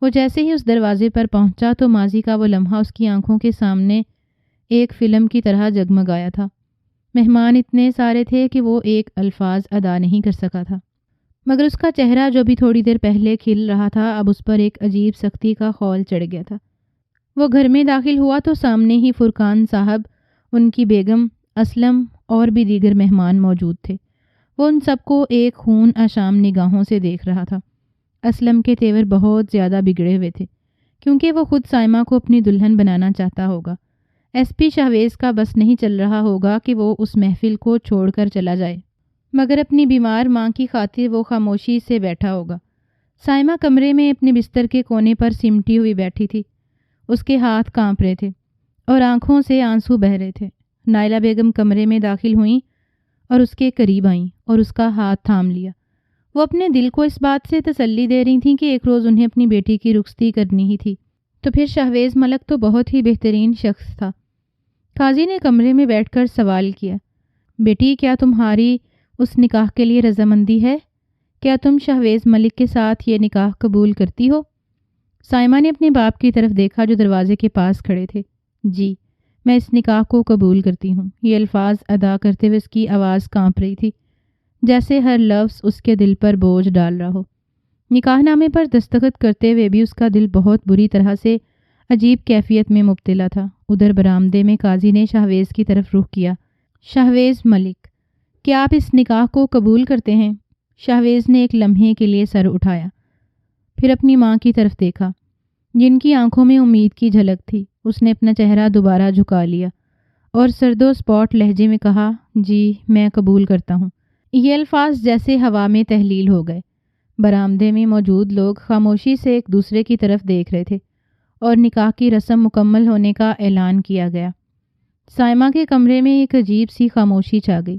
وہ جیسے ہی اس دروازے پر پہنچا تو ماضی کا وہ لمحہ اس کی آنکھوں کے سامنے ایک فلم کی طرح جگمگایا تھا۔ مہمان اتنے سارے تھے کہ وہ ایک الفاظ ادا نہیں کر سکا تھا، مگر اس کا چہرہ جو بھی تھوڑی دیر پہلے کھل رہا تھا اب اس پر ایک عجیب سختی کا خول چڑھ گیا تھا۔ وہ گھر میں داخل ہوا تو سامنے ہی فرقان صاحب، ان کی بیگم، اسلم اور بھی دیگر مہمان موجود تھے۔ وہ ان سب کو ایک خون آشام نگاہوں سے دیکھ رہا تھا۔ اسلم کے تیور بہت زیادہ بگڑے ہوئے تھے، کیونکہ وہ خود سائمہ کو اپنی دلہن بنانا چاہتا ہوگا۔ ایس پی شہویز کا بس نہیں چل رہا ہوگا کہ وہ اس محفل کو چھوڑ کر چلا جائے، مگر اپنی بیمار ماں کی خاطر وہ خاموشی سے بیٹھا ہوگا۔ سائمہ کمرے میں اپنے بستر کے کونے پر سمٹی ہوئی بیٹھی تھی، اس کے ہاتھ کانپ رہے تھے اور آنکھوں سے آنسو بہہ رہے تھے۔ نائلہ بیگم کمرے میں داخل ہوئیں اور اس کے قریب آئیں اور اس کا ہاتھ تھام لیا۔ وہ اپنے دل کو اس بات سے تسلی دے رہی تھیں کہ ایک روز انہیں اپنی بیٹی کی رخصتی کرنی ہی تھی، تو پھر شہویز ملک تو بہت ہی بہترین شخص تھا۔ قاضی نے کمرے میں بیٹھ کر سوال کیا، بیٹی کیا تمہاری اس نکاح کے لیے رضامندی ہے؟ کیا تم شہویز ملک کے ساتھ یہ نکاح قبول کرتی ہو؟ سائمہ نے اپنے باپ کی طرف دیکھا جو دروازے کے پاس کھڑے تھے۔ جی، میں اس نکاح کو قبول کرتی ہوں۔ یہ الفاظ ادا کرتے ہوئے اس کی آواز کانپ رہی تھی، جیسے ہر لفظ اس کے دل پر بوجھ ڈال رہا ہو۔ نکاح نامے پر دستخط کرتے ہوئے بھی اس کا دل بہت بری طرح سے عجیب کیفیت میں مبتلا تھا۔ ادھر برآمدے میں قاضی نے شہویز کی طرف رخ کیا۔ شہویز ملک، کیا آپ اس نکاح کو قبول کرتے ہیں؟ شہویز نے ایک لمحے کے لیے سر اٹھایا، پھر اپنی ماں کی طرف دیکھا جن کی آنکھوں میں امید کی جھلک تھی۔ اس نے اپنا چہرہ دوبارہ جھکا لیا اور سرد و سپاٹ لہجے میں کہا، جی میں قبول کرتا ہوں۔ یہ الفاظ جیسے ہوا میں تحلیل ہو گئے۔ برآمدے میں موجود لوگ خاموشی سے ایک دوسرے کی طرف دیکھ رہے تھے اور نکاح کی رسم مکمل ہونے کا اعلان کیا گیا۔ سائمہ کے کمرے میں ایک عجیب سی خاموشی چھا گئی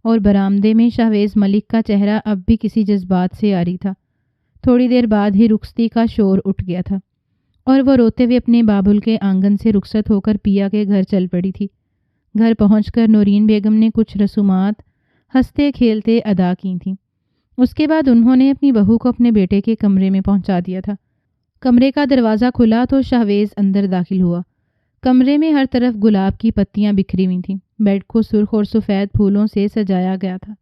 اور برآمدے میں شہویز ملک کا چہرہ اب بھی کسی جذبات سے عاری تھا۔ تھوڑی دیر بعد ہی رخصتی کا شور اٹھ گیا تھا اور وہ روتے ہوئے اپنے بابل کے آنگن سے رخصت ہو کر پیا کے گھر چل پڑی تھی۔ گھر پہنچ کر نورین بیگم نے کچھ رسومات ہنستے کھیلتے ادا کی تھیں۔ اس کے بعد انہوں نے اپنی بہو کو اپنے بیٹے کے کمرے میں پہنچا دیا تھا۔ کمرے کا دروازہ کھلا تو شہویز اندر داخل ہوا۔ کمرے میں ہر طرف گلاب کی پتیاں بکھری ہوئی تھیں۔ بیڈ کو سرخ اور سفید پھولوں سے سجایا گیا تھا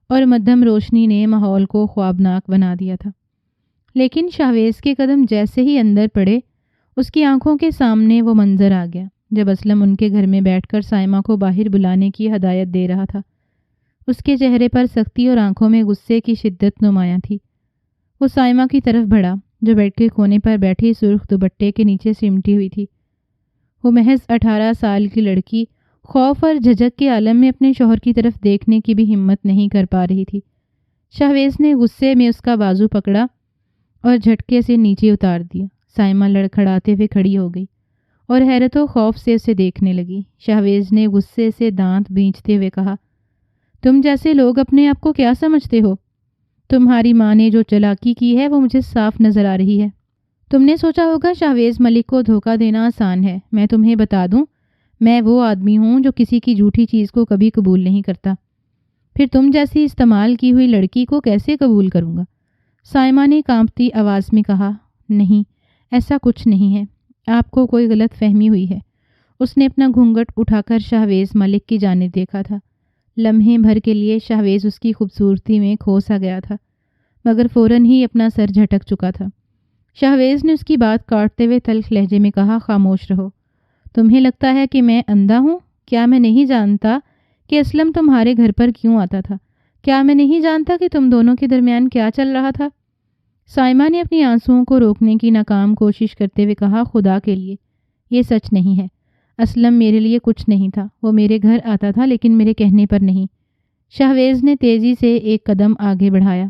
اور مدھم روشنی نے ماحول کو خوابناک بنا دیا تھا۔ لیکن شہویز کے قدم جیسے ہی اندر پڑے اس کی آنکھوں کے سامنے وہ منظر آ گیا جب اسلم ان کے گھر میں بیٹھ کر سائمہ کو باہر بلانے کی ہدایت دے رہا تھا۔ اس کے چہرے پر سختی اور آنکھوں میں غصے کی شدت نمایاں تھی۔ وہ سائمہ کی طرف بڑھا جو بیڈ کے کونے پر بیٹھی سرخ دوپٹے کے نیچے سمٹی ہوئی تھی۔ وہ محض 18 سال کی لڑکی خوف اور جھجک کے عالم میں اپنے شوہر کی طرف دیکھنے کی بھی ہمت نہیں کر پا رہی تھی۔ شہویز نے غصے میں اس کا بازو پکڑا اور جھٹکے سے نیچے اتار دیا۔ سائمہ لڑکھڑاتے ہوئے کھڑی ہو گئی اور حیرت و خوف سے اسے دیکھنے لگی۔ شہویز نے غصے سے دانت بھینچتے ہوئے کہا، تم جیسے لوگ اپنے آپ کو کیا سمجھتے ہو؟ تمہاری ماں نے جو چالاکی کی ہے وہ مجھے صاف نظر آ رہی ہے۔ تم نے سوچا ہوگا شہویز ملک کو دھوکہ دینا آسان ہے۔ میں تمہیں بتا دوں، میں وہ آدمی ہوں جو کسی کی جھوٹی چیز کو کبھی قبول نہیں کرتا۔ پھر تم جیسی استعمال کی ہوئی لڑکی کو کیسے قبول کروں گا؟ سائمہ نے کانپتی آواز میں کہا، نہیں، ایسا کچھ نہیں ہے، آپ کو کوئی غلط فہمی ہوئی ہے۔ اس نے اپنا گھونگھٹ اٹھا کر شہویز ملک کی جانب دیکھا تھا۔ لمحے بھر کے لیے شہویز اس کی خوبصورتی میں کھو سا گیا تھا، مگر فوراً ہی اپنا سر جھٹک چکا تھا۔ شہویز نے اس کی بات کاٹتے ہوئے تلخ لہجے میں کہا، خاموش رہو۔ تمہیں لگتا ہے کہ میں اندھا ہوں؟ کیا میں نہیں جانتا کہ اسلم تمہارے گھر پر کیوں آتا تھا؟ کیا میں نہیں جانتا کہ تم دونوں کے درمیان کیا چل رہا تھا؟ سائمہ نے اپنی آنسوؤں کو روکنے کی ناکام کوشش کرتے ہوئے کہا، خدا کے لیے یہ سچ نہیں ہے۔ اسلم میرے لیے کچھ نہیں تھا، وہ میرے گھر آتا تھا لیکن میرے کہنے پر نہیں۔ شہویز نے تیزی سے ایک قدم آگے بڑھایا،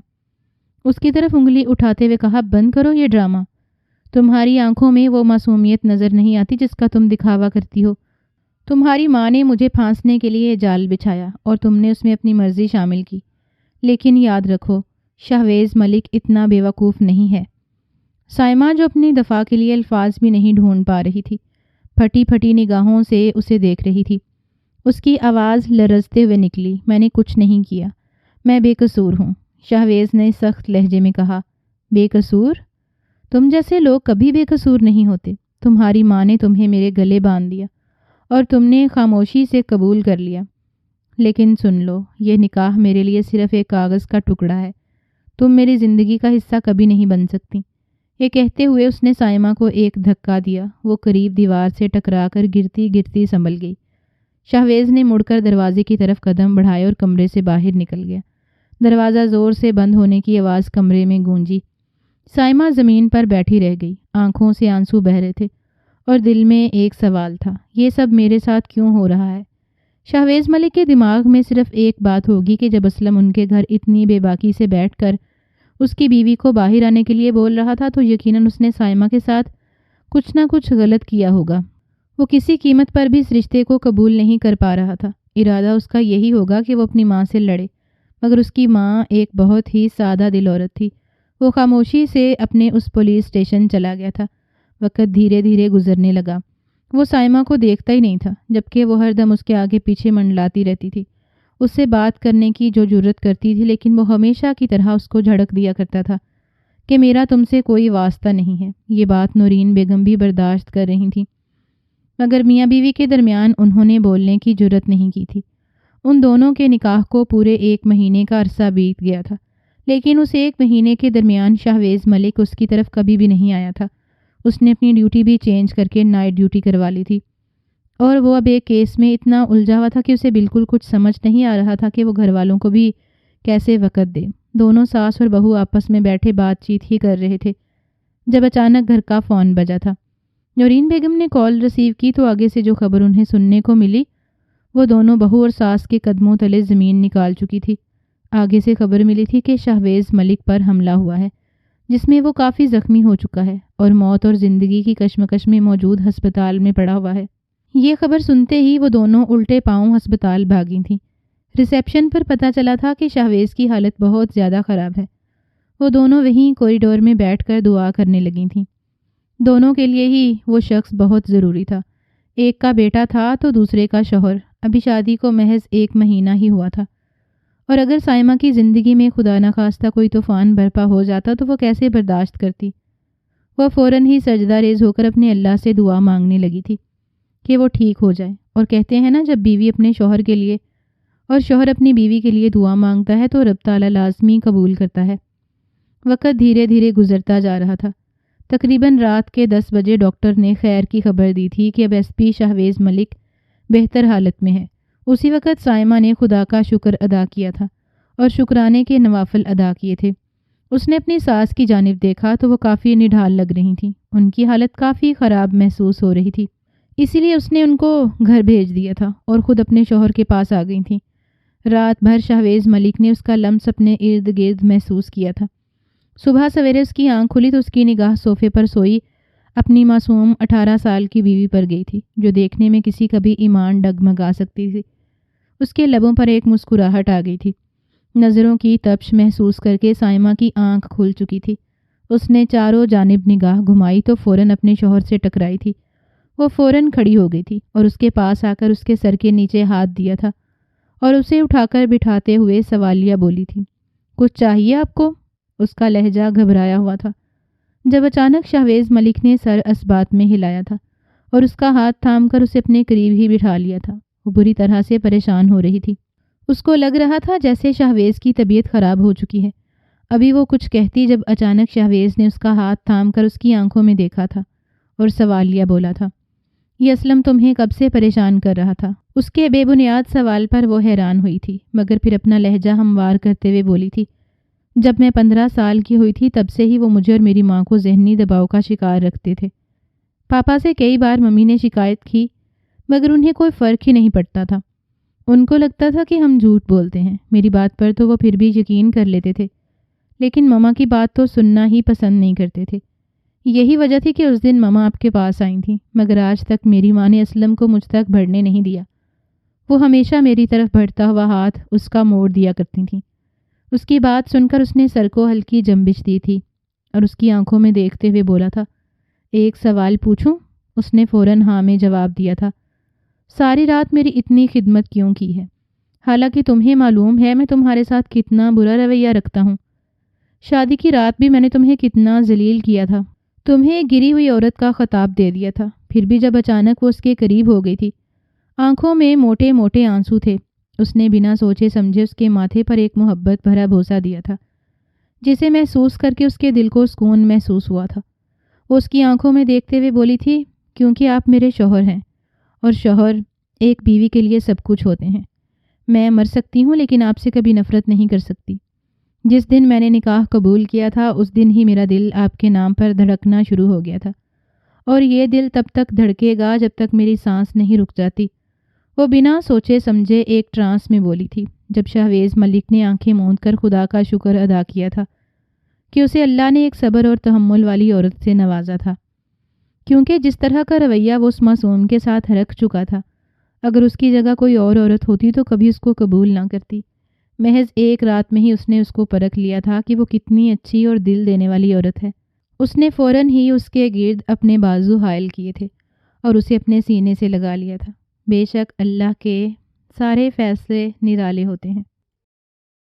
اس کی طرف انگلی اٹھاتے ہوئے کہا، بند کرو یہ ڈرامہ۔ تمہاری آنکھوں میں وہ معصومیت نظر نہیں آتی جس کا تم دکھاوا کرتی ہو۔ تمہاری ماں نے مجھے پھانسنے کے لیے جال بچھایا اور تم نے اس میں اپنی مرضی شامل کی، لیکن یاد رکھو شہویز ملک اتنا بے وقوف نہیں ہے۔ سائمہ جو اپنی دفاع کے لیے الفاظ بھی نہیں ڈھونڈ پا رہی تھی، پھٹی پھٹی نگاہوں سے اسے دیکھ رہی تھی۔ اس کی آواز لرزتے ہوئے نکلی، میں نے کچھ نہیں کیا، میں بے قصور ہوں۔ شہویز نے سخت لہجے میں کہا، بے قصور؟ تم جیسے لوگ کبھی بے قصور نہیں ہوتے۔ تمہاری ماں نے تمہیں میرے گلے باندھ دیا اور تم نے خاموشی سے قبول کر لیا۔ لیکن سن لو، یہ نکاح میرے لیے صرف ایک کاغذ کا ٹکڑا ہے، تم میری زندگی کا حصہ کبھی نہیں بن سکتی۔ یہ کہتے ہوئے اس نے سائمہ کو ایک دھکا دیا، وہ قریب دیوار سے ٹکرا کر گرتی گرتی سنبھل گئی۔ شہویز نے مڑ کر دروازے کی طرف قدم بڑھائے اور کمرے سے باہر نکل گیا۔ دروازہ زور سے بند ہونے کی آواز کمرے میں گونجی۔ سائمہ زمین پر بیٹھی رہ گئی، آنکھوں سے آنسو بہہ رہے تھے اور دل میں ایک سوال تھا، یہ سب میرے ساتھ کیوں ہو رہا ہے؟ شہویز ملک کے دماغ میں صرف ایک بات ہوگی کہ جب اسلم ان کے گھر اتنی بے باکی سے بیٹھ کر اس کی بیوی کو باہر آنے کے لیے بول رہا تھا تو یقیناً اس نے سائمہ کے ساتھ کچھ نہ کچھ غلط کیا ہوگا۔ وہ کسی قیمت پر بھی اس رشتے کو قبول نہیں کر پا رہا تھا۔ ارادہ اس کا یہی ہوگا کہ وہ اپنی ماں سے لڑے، مگر اس کی ماں ایک بہت ہی سادہ دل عورت تھی۔ وہ خاموشی سے اپنے اس پولیس اسٹیشن چلا گیا تھا۔ وقت دھیرے دھیرے گزرنے لگا۔ وہ سائمہ کو دیکھتا ہی نہیں تھا، جبکہ وہ ہر دم اس کے آگے پیچھے منڈلاتی رہتی تھی، اس سے بات کرنے کی جو جرت کرتی تھی، لیکن وہ ہمیشہ کی طرح اس کو جھڑک دیا کرتا تھا کہ میرا تم سے کوئی واسطہ نہیں ہے۔ یہ بات نورین بیگم بھی برداشت کر رہی تھی، مگر میاں بیوی کے درمیان انہوں نے بولنے کی جرت نہیں کی تھی۔ ان دونوں کے نکاح کو پورے 1 مہینے کا عرصہ بیت گیا تھا، لیکن اس 1 مہینے کے درمیان شہویز ملک اس کی طرف کبھی بھی نہیں آیا تھا۔ اس نے اپنی ڈیوٹی بھی چینج کر کے نائٹ ڈیوٹی کروا لی تھی، اور وہ اب ایک کیس میں اتنا الجھا ہوا تھا کہ اسے بالکل کچھ سمجھ نہیں آ رہا تھا کہ وہ گھر والوں کو بھی کیسے وقت دے۔ دونوں ساس اور بہو آپس میں بیٹھے بات چیت ہی کر رہے تھے جب اچانک گھر کا فون بجا تھا۔ نورین بیگم نے کال ریسیو کی تو آگے سے جو خبر انہیں سننے کو ملی وہ دونوں بہو اور ساس کے قدموں تلے زمین نکال چکی تھی۔ آگے سے خبر ملی تھی کہ شہویز ملک پر حملہ ہوا ہے، جس میں وہ کافی زخمی ہو چکا ہے اور موت اور زندگی کی کشمکش میں موجود ہسپتال میں پڑا ہوا ہے۔ یہ خبر سنتے ہی وہ دونوں الٹے پاؤں ہسپتال بھاگی تھیں۔ ریسیپشن پر پتہ چلا تھا کہ شہویز کی حالت بہت زیادہ خراب ہے۔ وہ دونوں وہیں کوریڈور میں بیٹھ کر دعا کرنے لگی تھیں۔ دونوں کے لیے ہی وہ شخص بہت ضروری تھا، ایک کا بیٹا تھا تو دوسرے کا شوہر۔ ابھی شادی کو محض 1 مہینہ ہی ہوا تھا، اور اگر سائمہ کی زندگی میں خدا نخواستہ کوئی طوفان برپا ہو جاتا تو وہ کیسے برداشت کرتی؟ وہ فوراً ہی سجدہ ریز ہو کر اپنے اللہ سے دعا مانگنے لگی تھی کہ وہ ٹھیک ہو جائے۔ اور کہتے ہیں نا، جب بیوی اپنے شوہر کے لیے اور شوہر اپنی بیوی کے لیے دعا مانگتا ہے تو رب تعالیٰ لازمی قبول کرتا ہے۔ وقت دھیرے دھیرے گزرتا جا رہا تھا۔ تقریباً رات کے 10 بجے ڈاکٹر نے خیر کی خبر دی تھی کہ اب ایس پی شہویز ملک بہتر حالت میں ہے۔ اسی وقت سائمہ نے خدا کا شکر ادا کیا تھا اور شکرانے کے نوافل ادا کیے تھے۔ اس نے اپنی ساس کی جانب دیکھا تو وہ کافی نڈھال لگ رہی تھیں، ان کی حالت کافی خراب محسوس ہو رہی تھی، اسی لیے اس نے ان کو گھر بھیج دیا تھا اور خود اپنے شوہر کے پاس آ گئی تھیں۔ رات بھر شہویز ملک نے اس کا لمس اپنے ارد گرد محسوس کیا تھا۔ صبح سویرے اس کی آنکھ کھلی تو اس کی نگاہ صوفے پر سوئی اپنی معصوم 18 سال کی بیوی پر گئی تھی، جو دیکھنے میں کسی کا بھی ایمان ڈگمگا سکتی تھی۔ اس کے لبوں پر ایک مسکراہٹ آ گئی تھی۔ نظروں کی تپش محسوس کر کے سائمہ کی آنکھ کھل چکی تھی۔ اس نے چاروں جانب نگاہ گھمائی تو فوراً اپنے شوہر سے ٹکرائی تھی۔ وہ فوراً کھڑی ہو گئی تھی اور اس کے پاس آ کر اس کے سر کے نیچے ہاتھ دیا تھا اور اسے اٹھا کر بٹھاتے ہوئے سوالیہ بولی تھی، کچھ چاہیے آپ کو؟ اس کا لہجہ گھبرایا ہوا تھا۔ جب اچانک شہویز ملک نے سر اس بات میں ہلایا تھا اور اس کا ہاتھ تھام کر اسے اپنے قریب ہی بٹھا لیا تھا۔ وہ بری طرح سے پریشان ہو رہی تھی۔ اس کو لگ رہا تھا جیسے شہویز کی طبیعت خراب ہو چکی ہے۔ ابھی وہ کچھ کہتی جب اچانک شہویز نے اس کا ہاتھ تھام کر اس کی آنکھوں میں دیکھا تھا اور سوالیہ بولا تھا، یہ اسلم تمہیں کب سے پریشان کر رہا تھا؟ اس کے بے بنیاد سوال پر وہ حیران ہوئی تھی، مگر پھر اپنا لہجہ ہموار کرتے ہوئے بولی تھی، جب میں 15 سال کی ہوئی تھی تب سے ہی وہ مجھے اور میری ماں کو ذہنی دباؤ کا شکار رکھتے تھے۔ پاپا سے کئی بار ممی نے شکایت کی، مگر انہیں کوئی فرق ہی نہیں پڑتا تھا۔ ان کو لگتا تھا کہ ہم جھوٹ بولتے ہیں۔ میری بات پر تو وہ پھر بھی یقین کر لیتے تھے، لیکن مما کی بات تو سننا ہی پسند نہیں کرتے تھے۔ یہی وجہ تھی کہ اس دن ماما آپ کے پاس آئی تھیں، مگر آج تک میری ماں نے اسلم کو مجھ تک بڑھنے نہیں دیا۔ وہ ہمیشہ میری طرف بڑھتا ہوا ہاتھ اس کا موڑ دیا کرتی تھیں۔ اس کی بات سن کر اس نے سر کو ہلکی جنبش دی تھی اور اس کی آنکھوں میں دیکھتے ہوئے بولا تھا، ایک سوال پوچھوں؟ اس نے فوراً ہاں میں جواب دیا تھا۔ ساری رات میری اتنی خدمت کیوں کی ہے؟ حالانکہ تمہیں معلوم ہے میں تمہارے ساتھ کتنا برا رویہ رکھتا ہوں۔ شادی کی رات بھی میں نے تمہیں کتنا ذلیل کیا تھا، تمہیں ایک گری ہوئی عورت کا خطاب دے دیا تھا، پھر بھی جب اچانک وہ اس کے قریب ہو گئی تھی، آنکھوں میں موٹے موٹے آنسو تھے، اس نے بنا سوچے سمجھے اس کے ماتھے پر ایک محبت بھرا بوسہ دیا تھا، جسے محسوس کر کے اس کے دل کو سکون محسوس ہوا تھا۔ وہ اس کی آنکھوں میں دیکھتے ہوئے بولی تھی، کیونکہ آپ میرے شوہر ہیں، اور شوہر ایک بیوی کے لیے سب کچھ ہوتے ہیں۔ میں مر سکتی ہوں لیکن آپ سے کبھی نفرت نہیں کر سکتی۔ جس دن میں نے نکاح قبول کیا تھا اس دن ہی میرا دل آپ کے نام پر دھڑکنا شروع ہو گیا تھا، اور یہ دل تب تک دھڑکے گا جب تک میری سانس نہیں رک جاتی۔ وہ بنا سوچے سمجھے ایک ٹرانس میں بولی تھی، جب شہویز ملک نے آنکھیں موند کر خدا کا شکر ادا کیا تھا کہ اسے اللہ نے ایک صبر اور تحمل والی عورت سے نوازا تھا، کیونکہ جس طرح کا رویہ وہ اس معصوم کے ساتھ رکھ چکا تھا، اگر اس کی جگہ کوئی اور عورت ہوتی تو کبھی اس کو قبول نہ کرتی۔ محض ایک رات میں ہی اس نے اس کو پرکھ لیا تھا کہ وہ کتنی اچھی اور دل دینے والی عورت ہے۔ اس نے فوراً ہی اس کے گرد اپنے بازو حائل کیے تھے اور اسے اپنے سینے سے لگا لیا تھا۔ بے شک اللہ کے سارے فیصلے نرالے ہوتے ہیں۔